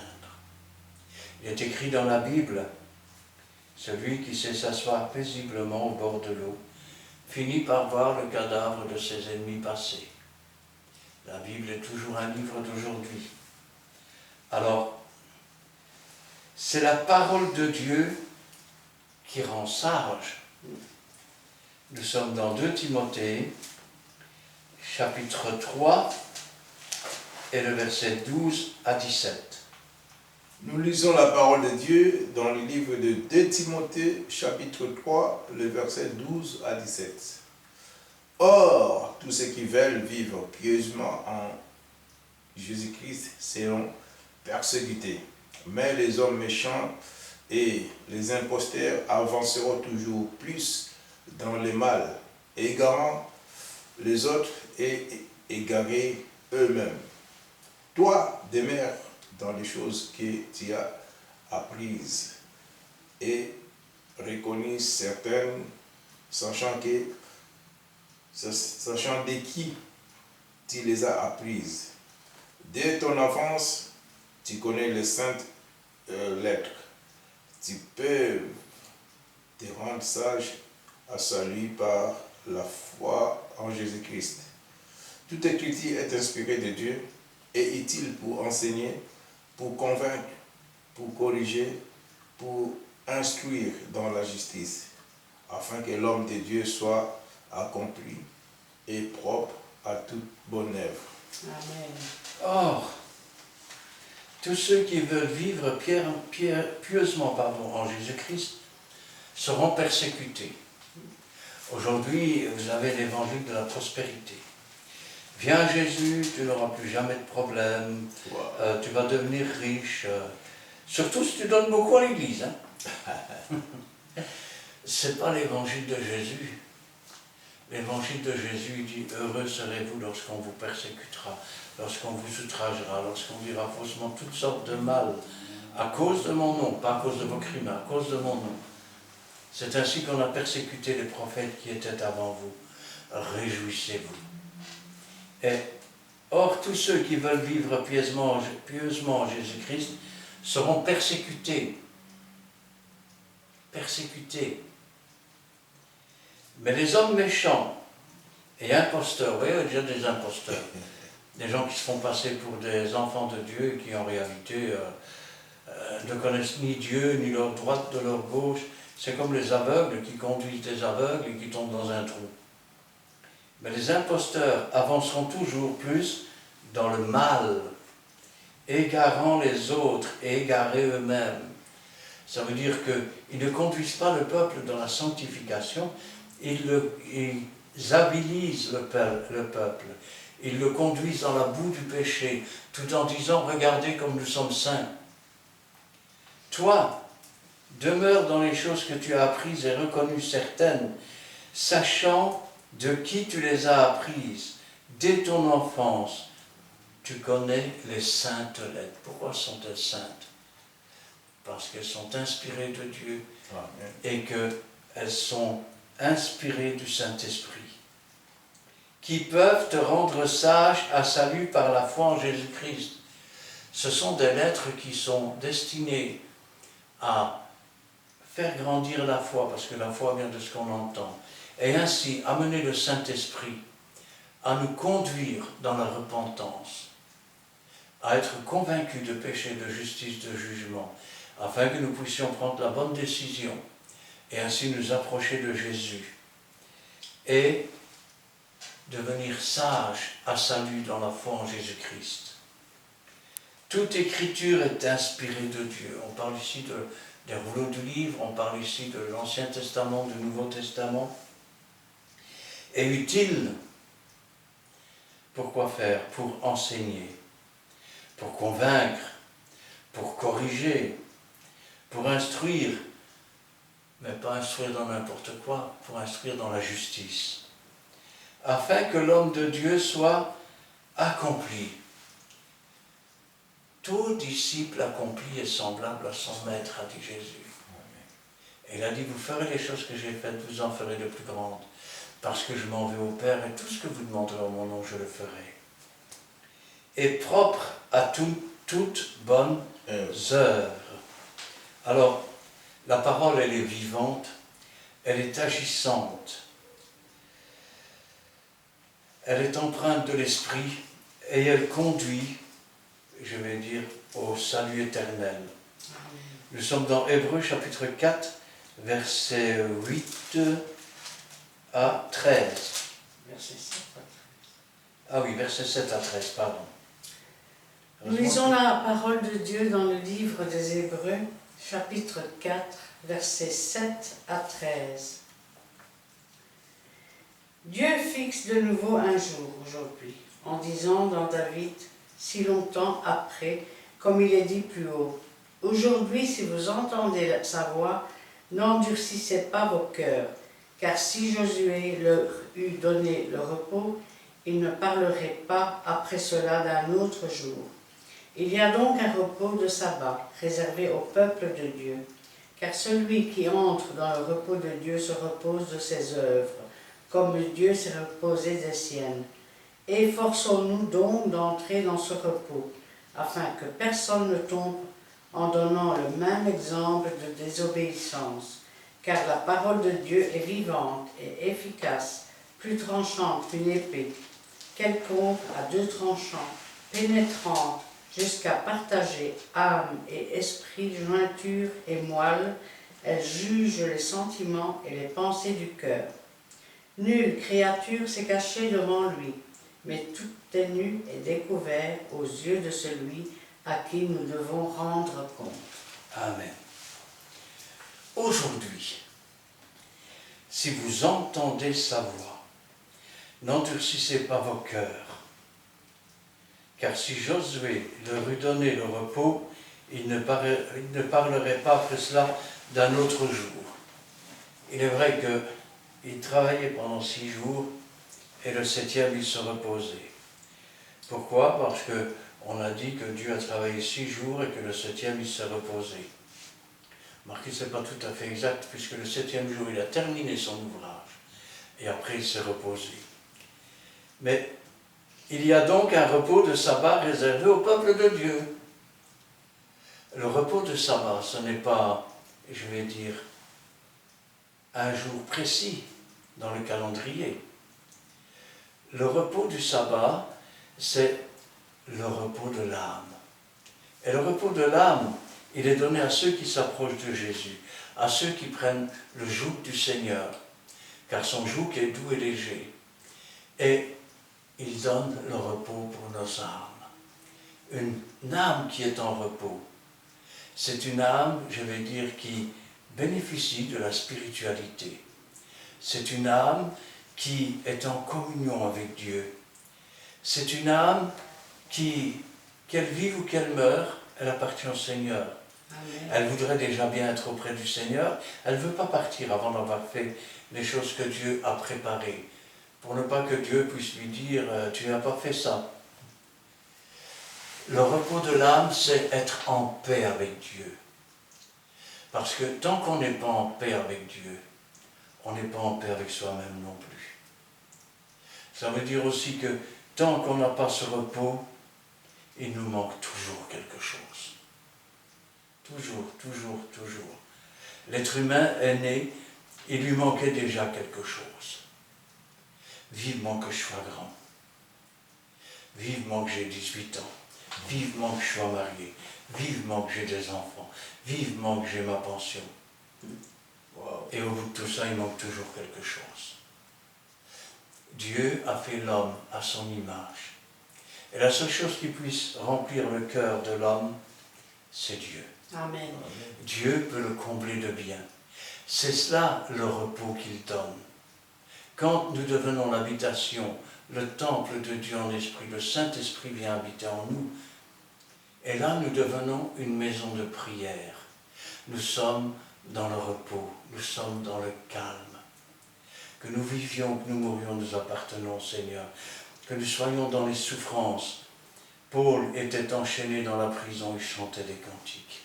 Il est écrit dans la Bible, celui qui sait s'asseoir paisiblement au bord de l'eau, finit par voir le cadavre de ses ennemis passés. La Bible est toujours un livre d'aujourd'hui. Alors, c'est la parole de Dieu qui rend sage. Nous sommes dans 2 Timothée, chapitre 3, et le verset 12 à 17. Nous lisons la parole de Dieu dans le livre de 2 Timothée, chapitre 3, le verset 12 à 17. Or, tous ceux qui veulent vivre pieusement en Jésus-Christ seront persécutés. Mais les hommes méchants et les imposteurs avanceront toujours plus dans le mal, égarant les autres et égarés eux-mêmes. Toi, demeure dans les choses que tu as apprises et reconnais certaines, sachant de qui tu les as apprises. Dès ton enfance, tu connais les saintes lettres. Tu peux te rendre sage à salut par la foi en Jésus-Christ. Toute écriture est inspirée de Dieu et utile pour enseigner, pour convaincre, pour corriger, pour instruire dans la justice, afin que l'homme de Dieu soit accompli et propre à toute bonne œuvre. Amen. Or, tous ceux qui veulent vivre pieusement en Jésus-Christ seront persécutés. Aujourd'hui, vous avez l'évangile de la prospérité. Viens à Jésus, tu n'auras plus jamais de problème, Wow. Tu vas devenir riche, surtout si tu donnes beaucoup à l'église. C'est pas l'évangile de Jésus. L'évangile de Jésus dit « Heureux serez-vous lorsqu'on vous persécutera, lorsqu'on vous outragera, lorsqu'on dira faussement toutes sortes de mal, à cause de mon nom, pas à cause de vos crimes, à cause de mon nom. » C'est ainsi qu'on a persécuté les prophètes qui étaient avant vous. Réjouissez-vous. Et or, tous ceux qui veulent vivre pieusement en Jésus-Christ seront persécutés. Persécutés. Mais les hommes méchants et imposteurs, vous voyez, il y a déjà des imposteurs, des gens qui se font passer pour des enfants de Dieu et qui en réalité ne connaissent ni Dieu, ni leur droite de leur gauche. C'est comme les aveugles qui conduisent des aveugles et qui tombent dans un trou. Mais les imposteurs avanceront toujours plus dans le mal, égarant les autres et égarés eux-mêmes. Ça veut dire qu'ils ne conduisent pas le peuple dans la sanctification, ils habilisent le peuple, ils le conduisent dans la boue du péché, tout en disant « Regardez comme nous sommes saints ». Toi, demeure dans les choses que tu as apprises et reconnues certaines, sachant de qui tu les as apprises. Dès ton enfance, tu connais les saintes lettres. Pourquoi sont-elles saintes? Parce qu'elles sont inspirées de Dieu. Amen. Et qu'elles sont inspirées du Saint-Esprit, qui peuvent te rendre sage à salut par la foi en Jésus-Christ. Ce sont des lettres qui sont destinées à faire grandir la foi, parce que la foi vient de ce qu'on entend, et ainsi amener le Saint-Esprit à nous conduire dans la repentance, à être convaincus de péché, de justice, de jugement, afin que nous puissions prendre la bonne décision et ainsi nous approcher de Jésus et devenir sages à salut dans la foi en Jésus-Christ. Toute écriture est inspirée de Dieu. On parle ici des rouleaux du livre, on parle ici de l'Ancien Testament, du Nouveau Testament. Et utile, pour quoi faire? Pour enseigner, pour convaincre, pour corriger, pour instruire, mais pas instruire dans n'importe quoi, pour instruire dans la justice, afin que l'homme de Dieu soit accompli. Tout disciple accompli est semblable à son maître, a dit Jésus. Et il a dit, vous ferez les choses que j'ai faites, vous en ferez de plus grandes, parce que je m'en vais au Père, et tout ce que vous demanderez en mon nom, je le ferai. Et propre à toute bonne œuvre. Alors, la parole, elle est vivante, elle est agissante, elle est empreinte de l'Esprit, et elle conduit, je vais dire, au salut éternel. Nous sommes dans Hébreux chapitre 4, versets 8 à 13. Verset 7 à 13. Ah oui, versets 7 à 13, pardon. Nous lisons la parole de Dieu dans le livre des Hébreux, chapitre 4, versets 7 à 13. Dieu fixe de nouveau un jour aujourd'hui, en disant dans David, si longtemps après, comme il est dit plus haut, « Aujourd'hui, si vous entendez sa voix, n'endurcissez pas vos cœurs, car si Josué leur eût donné le repos, il ne parlerait pas après cela d'un autre jour. Il y a donc un repos de sabbat, réservé au peuple de Dieu, car celui qui entre dans le repos de Dieu se repose de ses œuvres, comme Dieu s'est reposé des siennes. Efforçons-nous donc d'entrer dans ce repos, afin que personne ne tombe en donnant le même exemple de désobéissance. Car la parole de Dieu est vivante et efficace, plus tranchante qu'une épée, quelconque à deux tranchants, pénétrante jusqu'à partager âme et esprit, jointure et moelle. Elle juge les sentiments et les pensées du cœur. Nulle créature s'est cachée devant lui, mais tout est nu et découvert aux yeux de celui à qui nous devons rendre compte. Amen. Aujourd'hui, si vous entendez sa voix, n'endurcissez pas vos cœurs, car si Josué leur eût donné le repos, il ne parlerait pas après cela d'un autre jour. Il est vrai qu'il travaillait pendant 6 jours et le 7e il se reposait. Pourquoi? Parce qu'on a dit que Dieu a travaillé 6 jours et que le 7e il se reposait. Remarquez, ce n'est pas tout à fait exact, puisque le 7e jour il a terminé son ouvrage et après il s'est reposé. Mais il y a donc un repos de sabbat réservé au peuple de Dieu. Le repos de sabbat, ce n'est pas, je vais dire, un jour précis dans le calendrier. Le repos du sabbat, c'est le repos de l'âme. Et le repos de l'âme, il est donné à ceux qui s'approchent de Jésus, à ceux qui prennent le joug du Seigneur, car son joug est doux et léger. Et il donne le repos pour nos âmes. Une âme qui est en repos, c'est une âme, je vais dire, qui bénéficie de la spiritualité. C'est une âme qui est en communion avec Dieu. C'est une âme qui, qu'elle vive ou qu'elle meure, elle appartient au Seigneur. Amen. Elle voudrait déjà bien être auprès du Seigneur. Elle ne veut pas partir avant d'avoir fait les choses que Dieu a préparées, pour ne pas que Dieu puisse lui dire « tu n'as pas fait ça ». Le repos de l'âme, c'est être en paix avec Dieu. Parce que tant qu'on n'est pas en paix avec Dieu, on n'est pas en paix avec soi-même non plus. Ça veut dire aussi que tant qu'on n'a pas ce repos, il nous manque toujours quelque chose. Toujours, toujours, toujours. L'être humain est né, il lui manquait déjà quelque chose. Vivement que je sois grand. Vivement que j'ai 18 ans. Vivement que je sois marié. Vivement que j'ai des enfants. Vivement que j'ai ma pension. Wow. Et au bout de tout ça, il manque toujours quelque chose. Dieu a fait l'homme à son image. Et la seule chose qui puisse remplir le cœur de l'homme, c'est Dieu. Amen. Dieu peut le combler de bien. C'est cela le repos qu'il donne. Quand nous devenons l'habitation, le temple de Dieu en esprit, le Saint-Esprit vient habiter en nous. Et là, nous devenons une maison de prière. Nous sommes dans le repos, nous sommes dans le calme. Que nous vivions, que nous mourions, nous appartenons au Seigneur. Que nous soyons dans les souffrances. Paul était enchaîné dans la prison, il chantait des cantiques.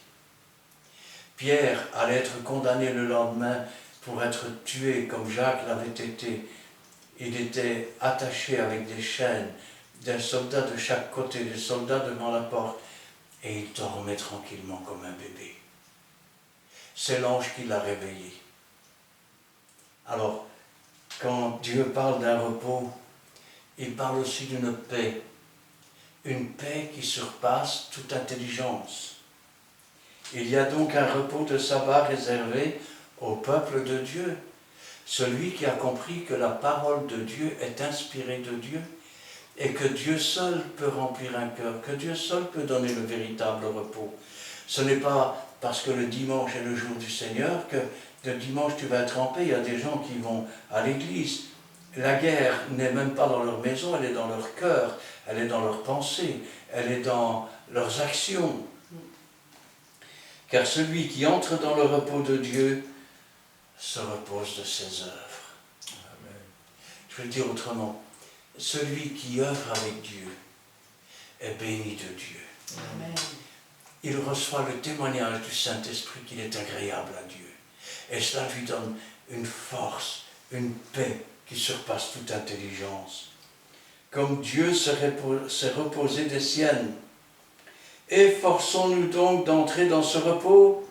Pierre allait être condamné le lendemain pour être tué comme Jacques l'avait été. Il était attaché avec des chaînes, des soldats de chaque côté, des soldats devant la porte, et il dormait tranquillement comme un bébé. C'est l'ange qui l'a réveillé. Alors, quand Dieu parle d'un repos, il parle aussi d'une paix. Une paix qui surpasse toute intelligence. Il y a donc un repos de sabbat réservé au peuple de Dieu. Celui qui a compris que la parole de Dieu est inspirée de Dieu et que Dieu seul peut remplir un cœur, que Dieu seul peut donner le véritable repos. Ce n'est pas parce que le dimanche est le jour du Seigneur que le dimanche tu vas être en paix. Il y a des gens qui vont à l'église. La guerre n'est même pas dans leur maison, elle est dans leur cœur, elle est dans leurs pensées, elle est dans leurs actions. Car celui qui entre dans le repos de Dieu se repose de ses œuvres. Amen. Je vais le dire autrement. Celui qui œuvre avec Dieu est béni de Dieu. Amen. Il reçoit le témoignage du Saint-Esprit qu'il est agréable à Dieu. Et cela lui donne une force, une paix qui surpasse toute intelligence. comme Dieu s'est reposé des siennes. Efforçons-nous donc d'entrer dans ce repos,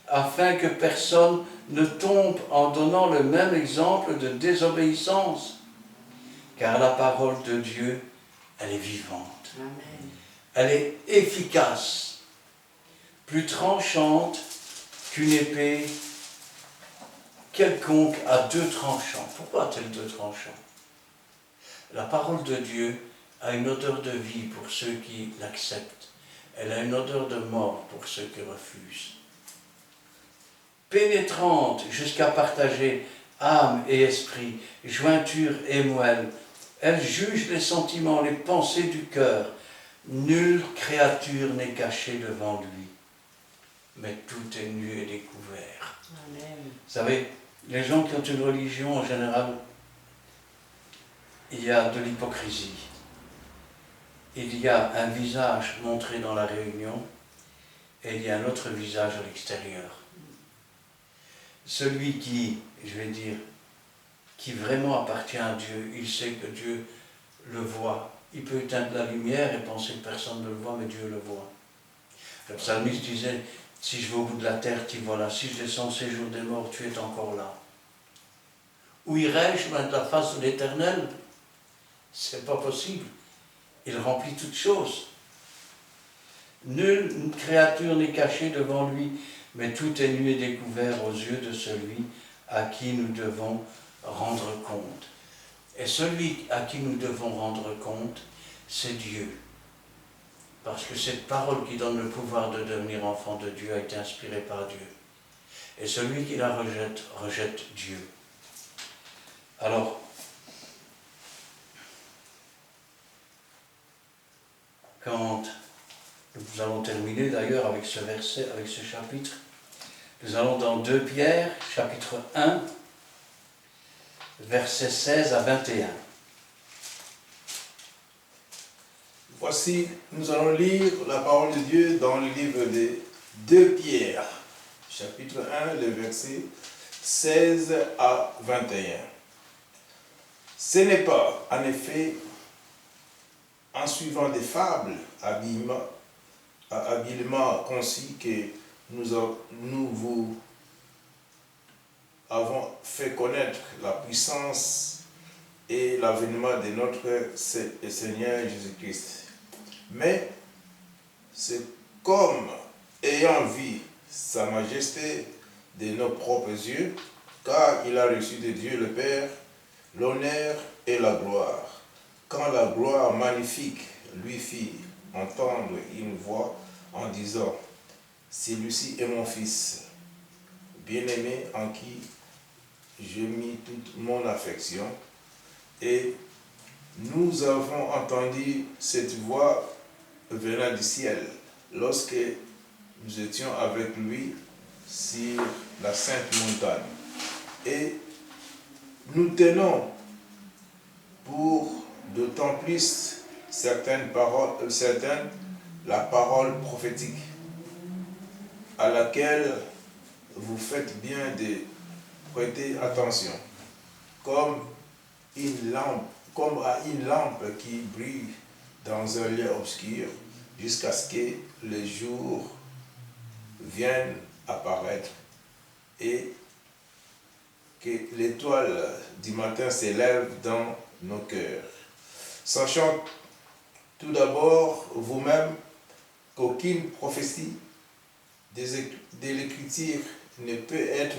afin que personne ne tombe en donnant le même exemple de désobéissance. Car la parole de Dieu, elle est vivante. Amen. Elle est efficace, plus tranchante qu'une épée quelconque à 2 tranchants. Pourquoi a-t-elle 2 tranchants? La parole de Dieu a une odeur de vie pour ceux qui l'acceptent. Elle a une odeur de mort pour ceux qui refusent. Pénétrante jusqu'à partager âme et esprit, jointure et moelle, elle juge les sentiments, les pensées du cœur. Nulle créature n'est cachée devant lui, mais tout est nu et découvert. Amen. Vous savez, les gens qui ont une religion, en général, il y a de l'hypocrisie. Il y a un visage montré dans la réunion et il y a un autre visage à l'extérieur. Celui qui, je vais dire, qui vraiment appartient à Dieu, il sait que Dieu le voit. Il peut éteindre la lumière et penser que personne ne le voit, mais Dieu le voit. Le psalmiste disait, si je vais au bout de la terre, t'y voilà. Si je descends au séjour des morts, tu es encore là. Où irai-je loin de la face de l'Éternel? C'est pas possible. Il remplit toutes choses. Nulle créature n'est cachée devant lui, mais tout est nu et découvert aux yeux de celui à qui nous devons rendre compte. Et celui à qui nous devons rendre compte, c'est Dieu. Parce que cette parole qui donne le pouvoir de devenir enfant de Dieu a été inspirée par Dieu. Et celui qui la rejette, rejette Dieu. Alors, quand nous allons terminer d'ailleurs avec ce verset, avec ce chapitre, nous allons dans 2 Pierre, chapitre 1, versets 16 à 21. Voici, nous allons lire la parole de Dieu dans le livre de 2 Pierre, chapitre 1, les versets 16 à 21. Ce n'est pas, en effet, en suivant des fables habilement concis que nous vous avons fait connaître la puissance et l'avènement de notre Seigneur Jésus-Christ. Mais c'est comme ayant vu sa majesté de nos propres yeux, car il a reçu de Dieu le Père l'honneur et la gloire. Quand la gloire magnifique lui fit entendre une voix en disant, « Celui-ci est mon Fils, bien-aimé en qui je mis toute mon affection. » Et nous avons entendu cette voix venant du ciel lorsque nous étions avec lui sur la sainte montagne. Et nous tenons pour d'autant plus certaines la parole prophétique à laquelle vous faites bien de prêter attention, comme à une lampe qui brille dans un lieu obscur jusqu'à ce que le jour vienne apparaître et que l'étoile du matin s'élève dans nos cœurs. Sachant tout d'abord vous-même qu'aucune prophétie de l'Écriture ne peut être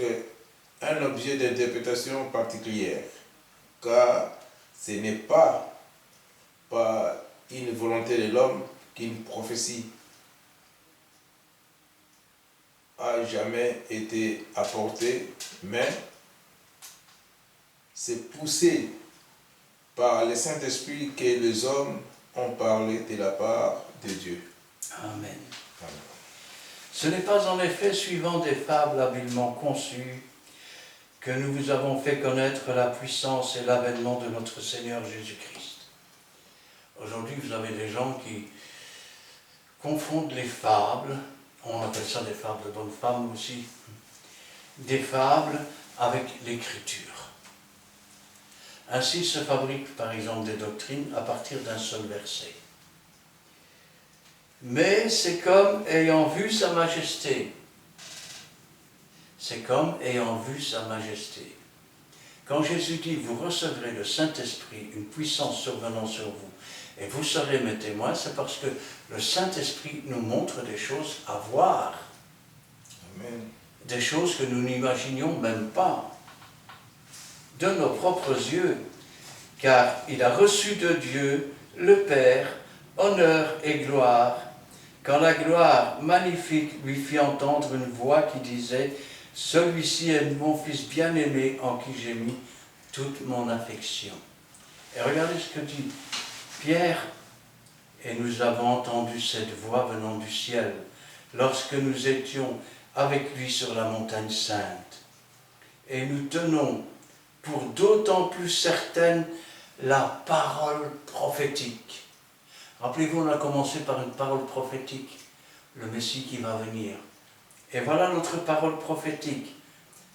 un objet d'interprétation particulière, car ce n'est pas par une volonté de l'homme qu'une prophétie a jamais été apportée, mais c'est poussé par le Saint-Esprit que les hommes ont parlé de la part de Dieu. Amen. Amen. Ce n'est pas en effet suivant des fables habilement conçues que nous vous avons fait connaître la puissance et l'avènement de notre Seigneur Jésus-Christ. Aujourd'hui, vous avez des gens qui confondent les fables, on appelle ça des fables de bonnes femmes aussi, des fables avec l'Écriture. Ainsi se fabriquent par exemple des doctrines à partir d'un seul verset. Mais c'est comme ayant vu sa majesté. C'est comme ayant vu sa majesté. Quand Jésus dit, vous recevrez le Saint-Esprit, une puissance survenant sur vous, et vous serez mes témoins, c'est parce que le Saint-Esprit nous montre des choses à voir. Amen. Des choses que nous n'imaginions même pas. De nos propres yeux, car il a reçu de Dieu, le Père, honneur et gloire, quand la gloire magnifique lui fit entendre une voix qui disait « Celui-ci est mon Fils bien-aimé en qui j'ai mis toute mon affection. » Et regardez ce que dit Pierre. « Et nous avons entendu cette voix venant du ciel, lorsque nous étions avec lui sur la montagne sainte. Et nous tenons pour d'autant plus certaine la parole prophétique. » Rappelez-vous, on a commencé par une parole prophétique, le Messie qui va venir. Et voilà notre parole prophétique,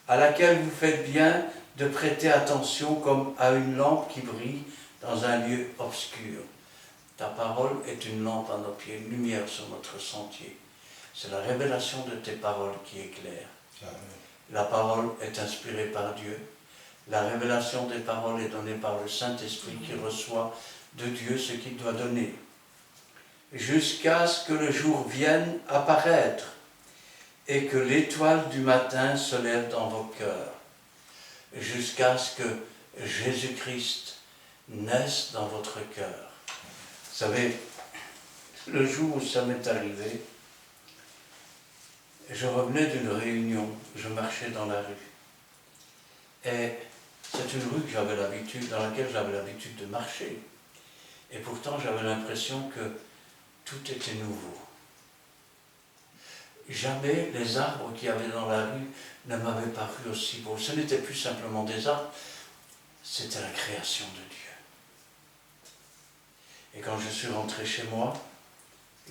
à laquelle vous faites bien de prêter attention comme à une lampe qui brille dans un lieu obscur. Ta parole est une lampe à nos pieds, une lumière sur notre sentier. C'est la révélation de tes paroles qui éclaire. Amen. La parole est inspirée par Dieu. La révélation des paroles est donnée par le Saint-Esprit qui reçoit de Dieu ce qu'il doit donner. Jusqu'à ce que le jour vienne apparaître et que l'étoile du matin se lève dans vos cœurs. Jusqu'à ce que Jésus-Christ naisse dans votre cœur. Vous savez, le jour où ça m'est arrivé, je revenais d'une réunion, je marchais dans la rue. Et c'est une rue que j'avais l'habitude, dans laquelle j'avais l'habitude de marcher. Et pourtant, j'avais l'impression que tout était nouveau. Jamais les arbres qu'il y avait dans la rue ne m'avaient paru aussi beaux. Ce n'étaient plus simplement des arbres, c'était la création de Dieu. Et quand je suis rentré chez moi,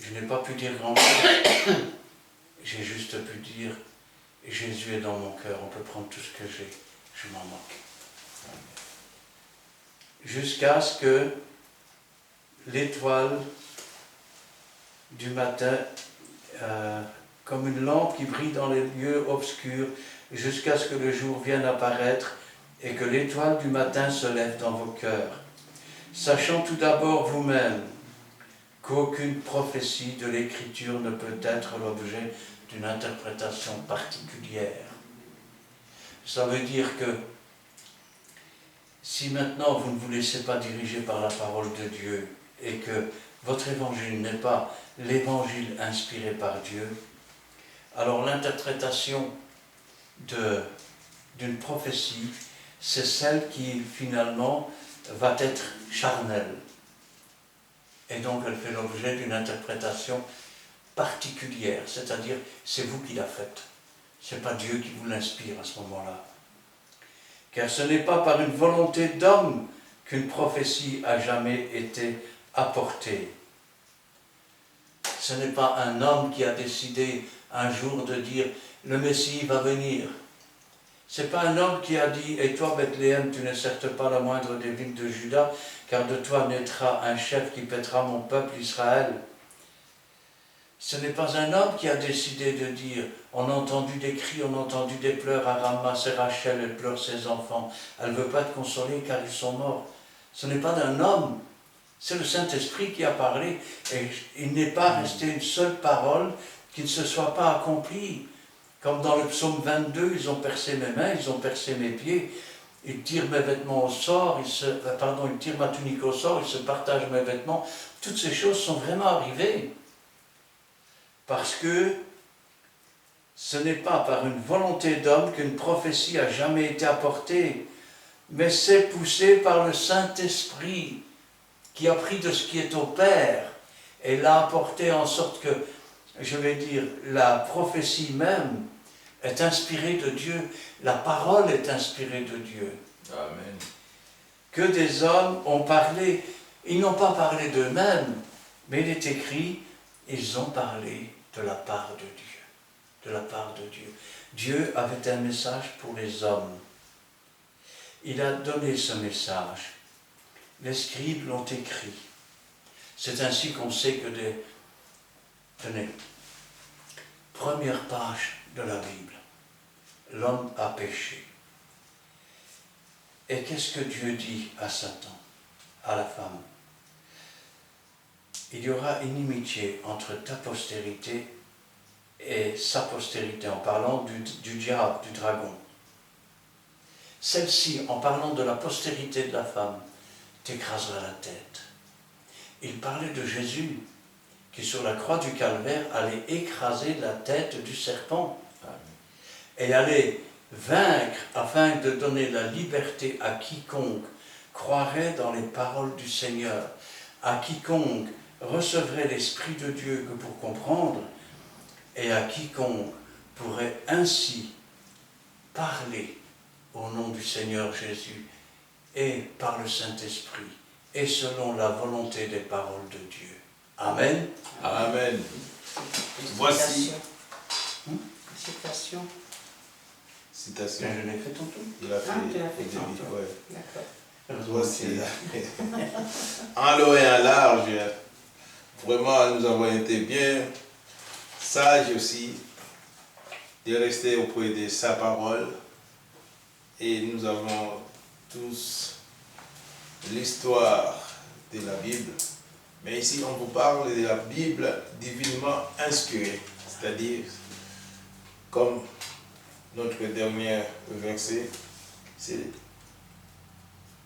je n'ai pas pu dire grand-chose. J'ai juste pu dire, Jésus est dans mon cœur, on peut prendre tout ce que j'ai, je m'en moque. Jusqu'à ce que l'étoile du matin, comme une lampe qui brille dans les lieux obscurs, jusqu'à ce que le jour vienne apparaître et que l'étoile du matin se lève dans vos cœurs. Sachant tout d'abord vous-même qu'aucune prophétie de l'Écriture ne peut être l'objet d'une interprétation particulière. Ça veut dire que si maintenant vous ne vous laissez pas diriger par la parole de Dieu et que votre évangile n'est pas l'évangile inspiré par Dieu, alors l'interprétation d'une prophétie, c'est celle qui finalement va être charnelle. Et donc elle fait l'objet d'une interprétation particulière, c'est-à-dire c'est vous qui la faites. Ce n'est pas Dieu qui vous l'inspire à ce moment-là. Car ce n'est pas par une volonté d'homme qu'une prophétie a jamais été apportée. Ce n'est pas un homme qui a décidé un jour de dire « le Messie va venir ». Ce n'est pas un homme qui a dit « et toi Bethléem, tu n'es certes pas la moindre des villes de Juda, car de toi naîtra un chef qui paîtra mon peuple Israël ». Ce n'est pas un homme qui a décidé de dire « on a entendu des cris, on a entendu des pleurs à Rama, c'est Rachel, elle pleure ses enfants, elle ne veut pas te consoler car ils sont morts ». Ce n'est pas d'un homme, c'est le Saint-Esprit qui a parlé et il n'est pas resté une seule parole qui ne se soit pas accomplie. Comme dans le psaume 22, ils ont percé mes mains, ils ont percé mes pieds, ils tirent mes vêtements au sort, ils tirent ma tunique au sort, ils se partagent mes vêtements. Toutes ces choses sont vraiment arrivées. Parce que ce n'est pas par une volonté d'homme qu'une prophétie a jamais été apportée, mais c'est poussé par le Saint-Esprit qui a pris de ce qui est au Père et l'a apporté en sorte que, je vais dire, la prophétie même est inspirée de Dieu, la parole est inspirée de Dieu. Amen. Que des hommes ont parlé, ils n'ont pas parlé d'eux-mêmes, mais il est écrit, ils ont parlé de la part de Dieu. De la part de Dieu. Dieu avait un message pour les hommes. il a donné ce message. Les scribes l'ont écrit. C'est ainsi qu'on sait que Tenez, première page de la Bible. L'homme a péché. Et qu'est-ce que Dieu dit à Satan, à la femme? Il y aura inimitié entre ta postérité et sa postérité, en parlant du diable, du dragon. Celle-ci, en parlant de la postérité de la femme, t'écrasera la tête. Il parlait de Jésus, qui sur la croix du calvaire allait écraser la tête du serpent et allait vaincre afin de donner la liberté à quiconque croirait dans les paroles du Seigneur, à quiconque recevrait l'Esprit de Dieu que pour comprendre, et à quiconque pourrait ainsi parler au nom du Seigneur Jésus et par le Saint-Esprit et selon la volonté des paroles de Dieu. Amen. Amen. Voici. Citation. Citation. Je l'ai fait tantôt. Il a fait. Tu l'as fait tantôt. Ouais. D'accord. Voici. En long et en large. Vraiment, nous avons été bien sages aussi de rester auprès de sa parole. Et nous avons tous l'histoire de la Bible. Mais ici, on vous parle de la Bible divinement inspirée. C'est-à-dire, comme notre dernier verset, c'est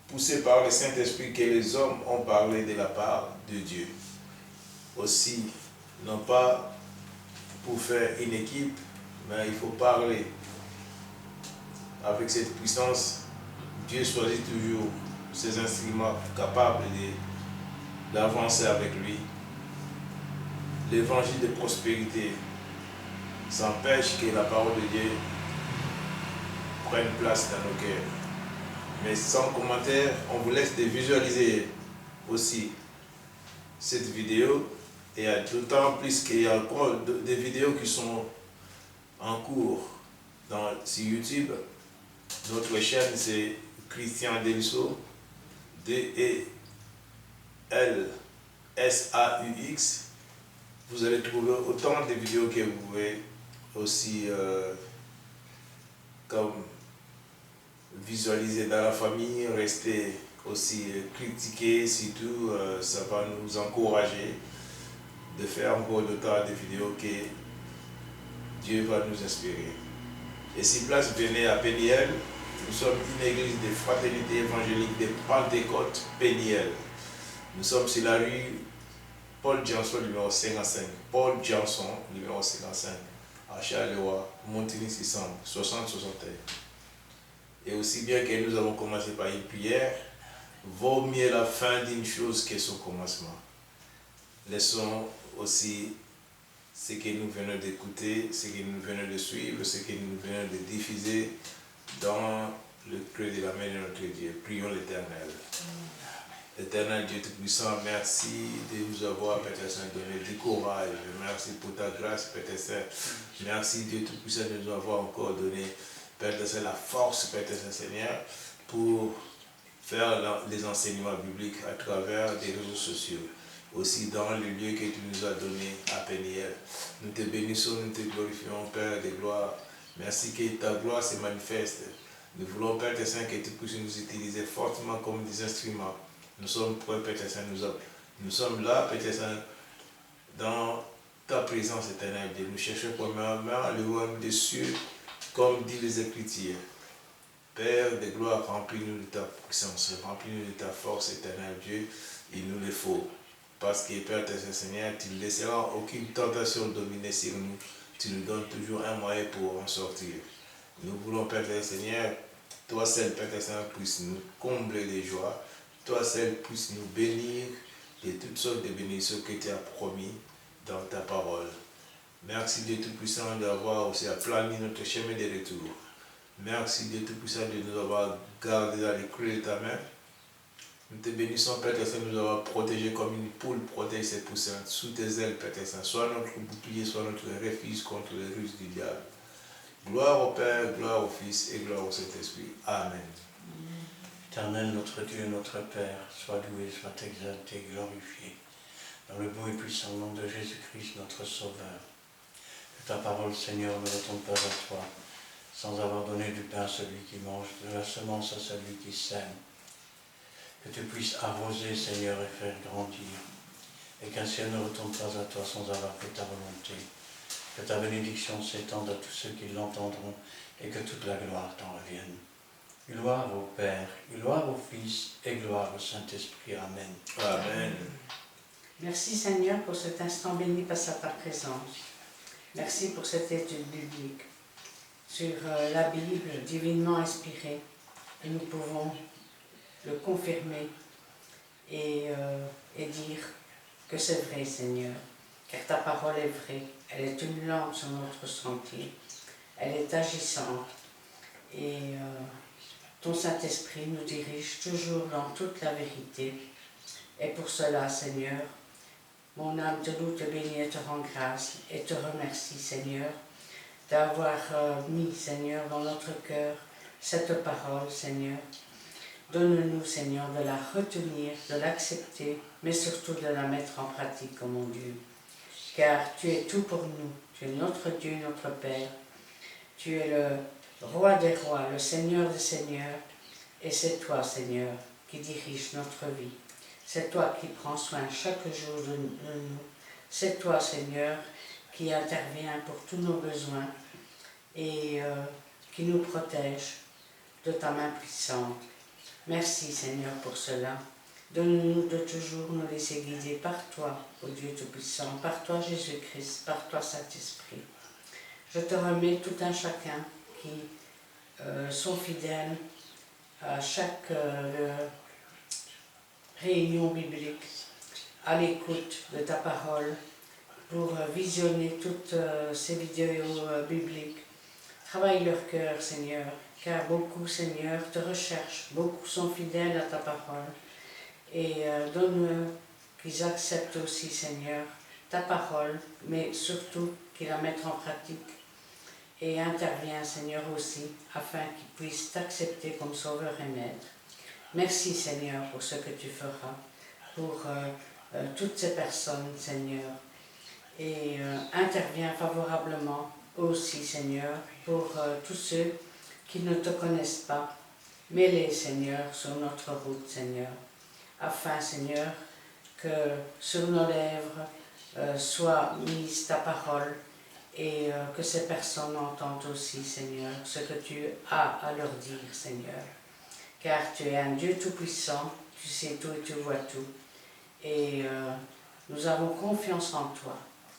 poussé par le Saint-Esprit que les hommes ont parlé de la part de Dieu. Aussi, non pas pour faire une équipe, mais il faut parler. Avec cette puissance, Dieu choisit toujours ses instruments capables d'avancer avec lui. L'évangile de prospérité s'empêche que la parole de Dieu prenne place dans nos cœurs. Mais sans commentaire, on vous laisse de visualiser aussi cette vidéo. Et d'autant plus qu'il y a encore des vidéos qui sont en cours sur YouTube. Notre chaîne, c'est Christian Delissaux, D-E-L-S-A-U-X. Vous allez trouver autant de vidéos que vous pouvez aussi comme visualiser dans la famille, rester aussi critiquer, surtout ça va nous encourager de faire encore d'autant de vidéos que Dieu va nous inspirer. Et si place venez à Péniel, nous sommes une église de fraternité évangélique de Pentecôte Péniel. Nous sommes sur la rue Paul Janson, numéro 55. Paul Janson, numéro 55, à Charleroi, Montigny-600, 60-61. Et aussi bien que nous avons commencé par une prière, vaut mieux la fin d'une chose que son commencement. Laissons aussi ce que nous venons d'écouter, ce que nous venons de suivre, ce que nous venons de diffuser dans le creux de la main de notre Dieu. Prions l'Éternel. Éternel Dieu Tout-Puissant, merci de nous avoir, Père Saint, donné du courage. Merci pour ta grâce, Père Saint. Merci Dieu Tout-Puissant de nous avoir encore donné, Père Saint, la force, Père Saint Seigneur, pour faire les enseignements bibliques à travers des réseaux sociaux. Aussi dans le lieu que tu nous as donné à Péniel. Nous te bénissons, nous te glorifions, Père de gloire. Merci que ta gloire se manifeste. Nous voulons, Père Saint, que tu puisses nous utiliser fortement comme des instruments. Nous sommes prêts, Père Saint, nous sommes là, Père Saint, dans ta présence éternelle. Nous cherchons premièrement le royaume des cieux, comme dit les Écritures. Père de gloire, remplis-nous de ta puissance, remplis-nous de ta force éternelle, Dieu, il nous le faut. Parce que, Père Seigneur, tu ne laisseras aucune tentation dominer sur nous. Tu nous donnes toujours un moyen pour en sortir. Nous voulons, Père Seigneur, toi seul, Père Seigneur, puisse nous combler de joie. Toi seul, puisse nous bénir de toutes sortes de bénédictions que tu as promis dans ta parole. Merci, Dieu Tout-Puissant, d'avoir aussi aplani notre chemin de retour. Merci, Dieu Tout-Puissant, de nous avoir gardés dans les creux de ta main. Nous te bénissons, Père Saint, nous avoir protégés comme une poule protège ses poussins sous tes ailes, Père Saint. Sois notre bouclier, sois notre refuge contre les ruses du diable. Gloire au Père, gloire au Fils et gloire au Saint-Esprit. Amen. Éternel, notre Dieu, notre Père, sois loué, sois exalté, glorifié, dans le beau et puissant nom de Jésus-Christ, notre Sauveur. Que ta parole, Seigneur, ne retombe pas à toi, sans avoir donné du pain à celui qui mange, de la semence à celui qui sème. Que tu puisses arroser, Seigneur, et faire grandir, et qu'un ciel ne retombe pas à toi sans avoir fait ta volonté. Que ta bénédiction s'étende à tous ceux qui l'entendront, et que toute la gloire t'en revienne. Gloire au Père, gloire au Fils et gloire au Saint-Esprit. Amen. Amen. Merci Seigneur pour cet instant béni passé à ta présence. Merci pour cette étude biblique sur la Bible divinement inspirée. Et nous pouvons le confirmer et dire que c'est vrai Seigneur. Car ta parole est vraie. Elle est une lampe sur notre sentier. Elle est agissante. Et ton Saint-Esprit nous dirige toujours dans toute la vérité. Et pour cela, Seigneur, mon âme te loue, te bénit et te rend grâce et te remercie, Seigneur, d'avoir mis, Seigneur, dans notre cœur cette parole, Seigneur. Donne-nous, Seigneur, de la retenir, de l'accepter, mais surtout de la mettre en pratique, oh mon Dieu. Car tu es tout pour nous. Tu es notre Dieu, notre Père. Tu es le Roi des rois, le Seigneur des seigneurs, et c'est toi, Seigneur, qui dirige notre vie. C'est toi qui prends soin chaque jour de nous. C'est toi, Seigneur, qui intervient pour tous nos besoins et qui nous protège de ta main puissante. Merci, Seigneur, pour cela. Donne-nous de toujours nous laisser guider par toi, ô Dieu Tout-Puissant, par toi, Jésus-Christ, par toi, Saint-Esprit. Je te remets tout un chacun qui sont fidèles à chaque réunion biblique, à l'écoute de ta parole, pour visionner toutes ces vidéos bibliques. Travaille leur cœur, Seigneur, car beaucoup, Seigneur, te recherchent, beaucoup sont fidèles à ta parole. Et donne qu'ils acceptent aussi, Seigneur, ta parole, mais surtout qu'ils la mettent en pratique. Et interviens, Seigneur, aussi, afin qu'ils puissent t'accepter comme Sauveur et Maître. Merci, Seigneur, pour ce que tu feras, pour toutes ces personnes, Seigneur. Et interviens favorablement aussi, Seigneur, pour tous ceux qui ne te connaissent pas. Mets-les, Seigneur, sur notre route, Seigneur, afin, Seigneur, que sur nos lèvres soit mise ta parole, et que ces personnes entendent aussi, Seigneur, ce que tu as à leur dire, Seigneur. Car tu es un Dieu tout-puissant, tu sais tout et tu vois tout. Et nous avons confiance en toi.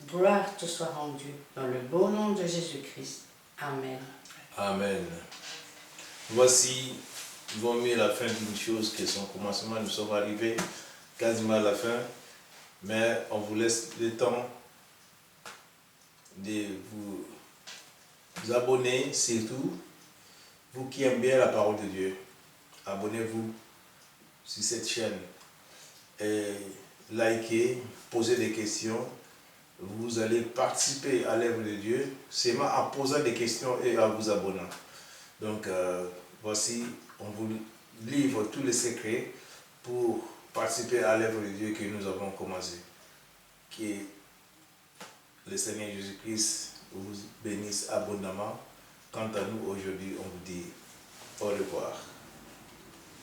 Gloire te soit rendue dans le beau nom de Jésus-Christ. Amen. Amen. Voici, vaut mieux la fin d'une chose que son commencement. Nous sommes arrivés quasiment à la fin, mais on vous laisse le temps de vous abonner, surtout vous qui aimez bien la parole de Dieu. Abonnez-vous sur cette chaîne et likez, posez des questions. Vous allez participer à l'œuvre de Dieu seulement en posant des questions et en vous abonnant. Donc voici, on vous livre tous les secrets pour participer à l'œuvre de Dieu que nous avons commencé. Que le Seigneur Jésus-Christ vous bénisse abondamment. Quant à nous, aujourd'hui, on vous dit au revoir.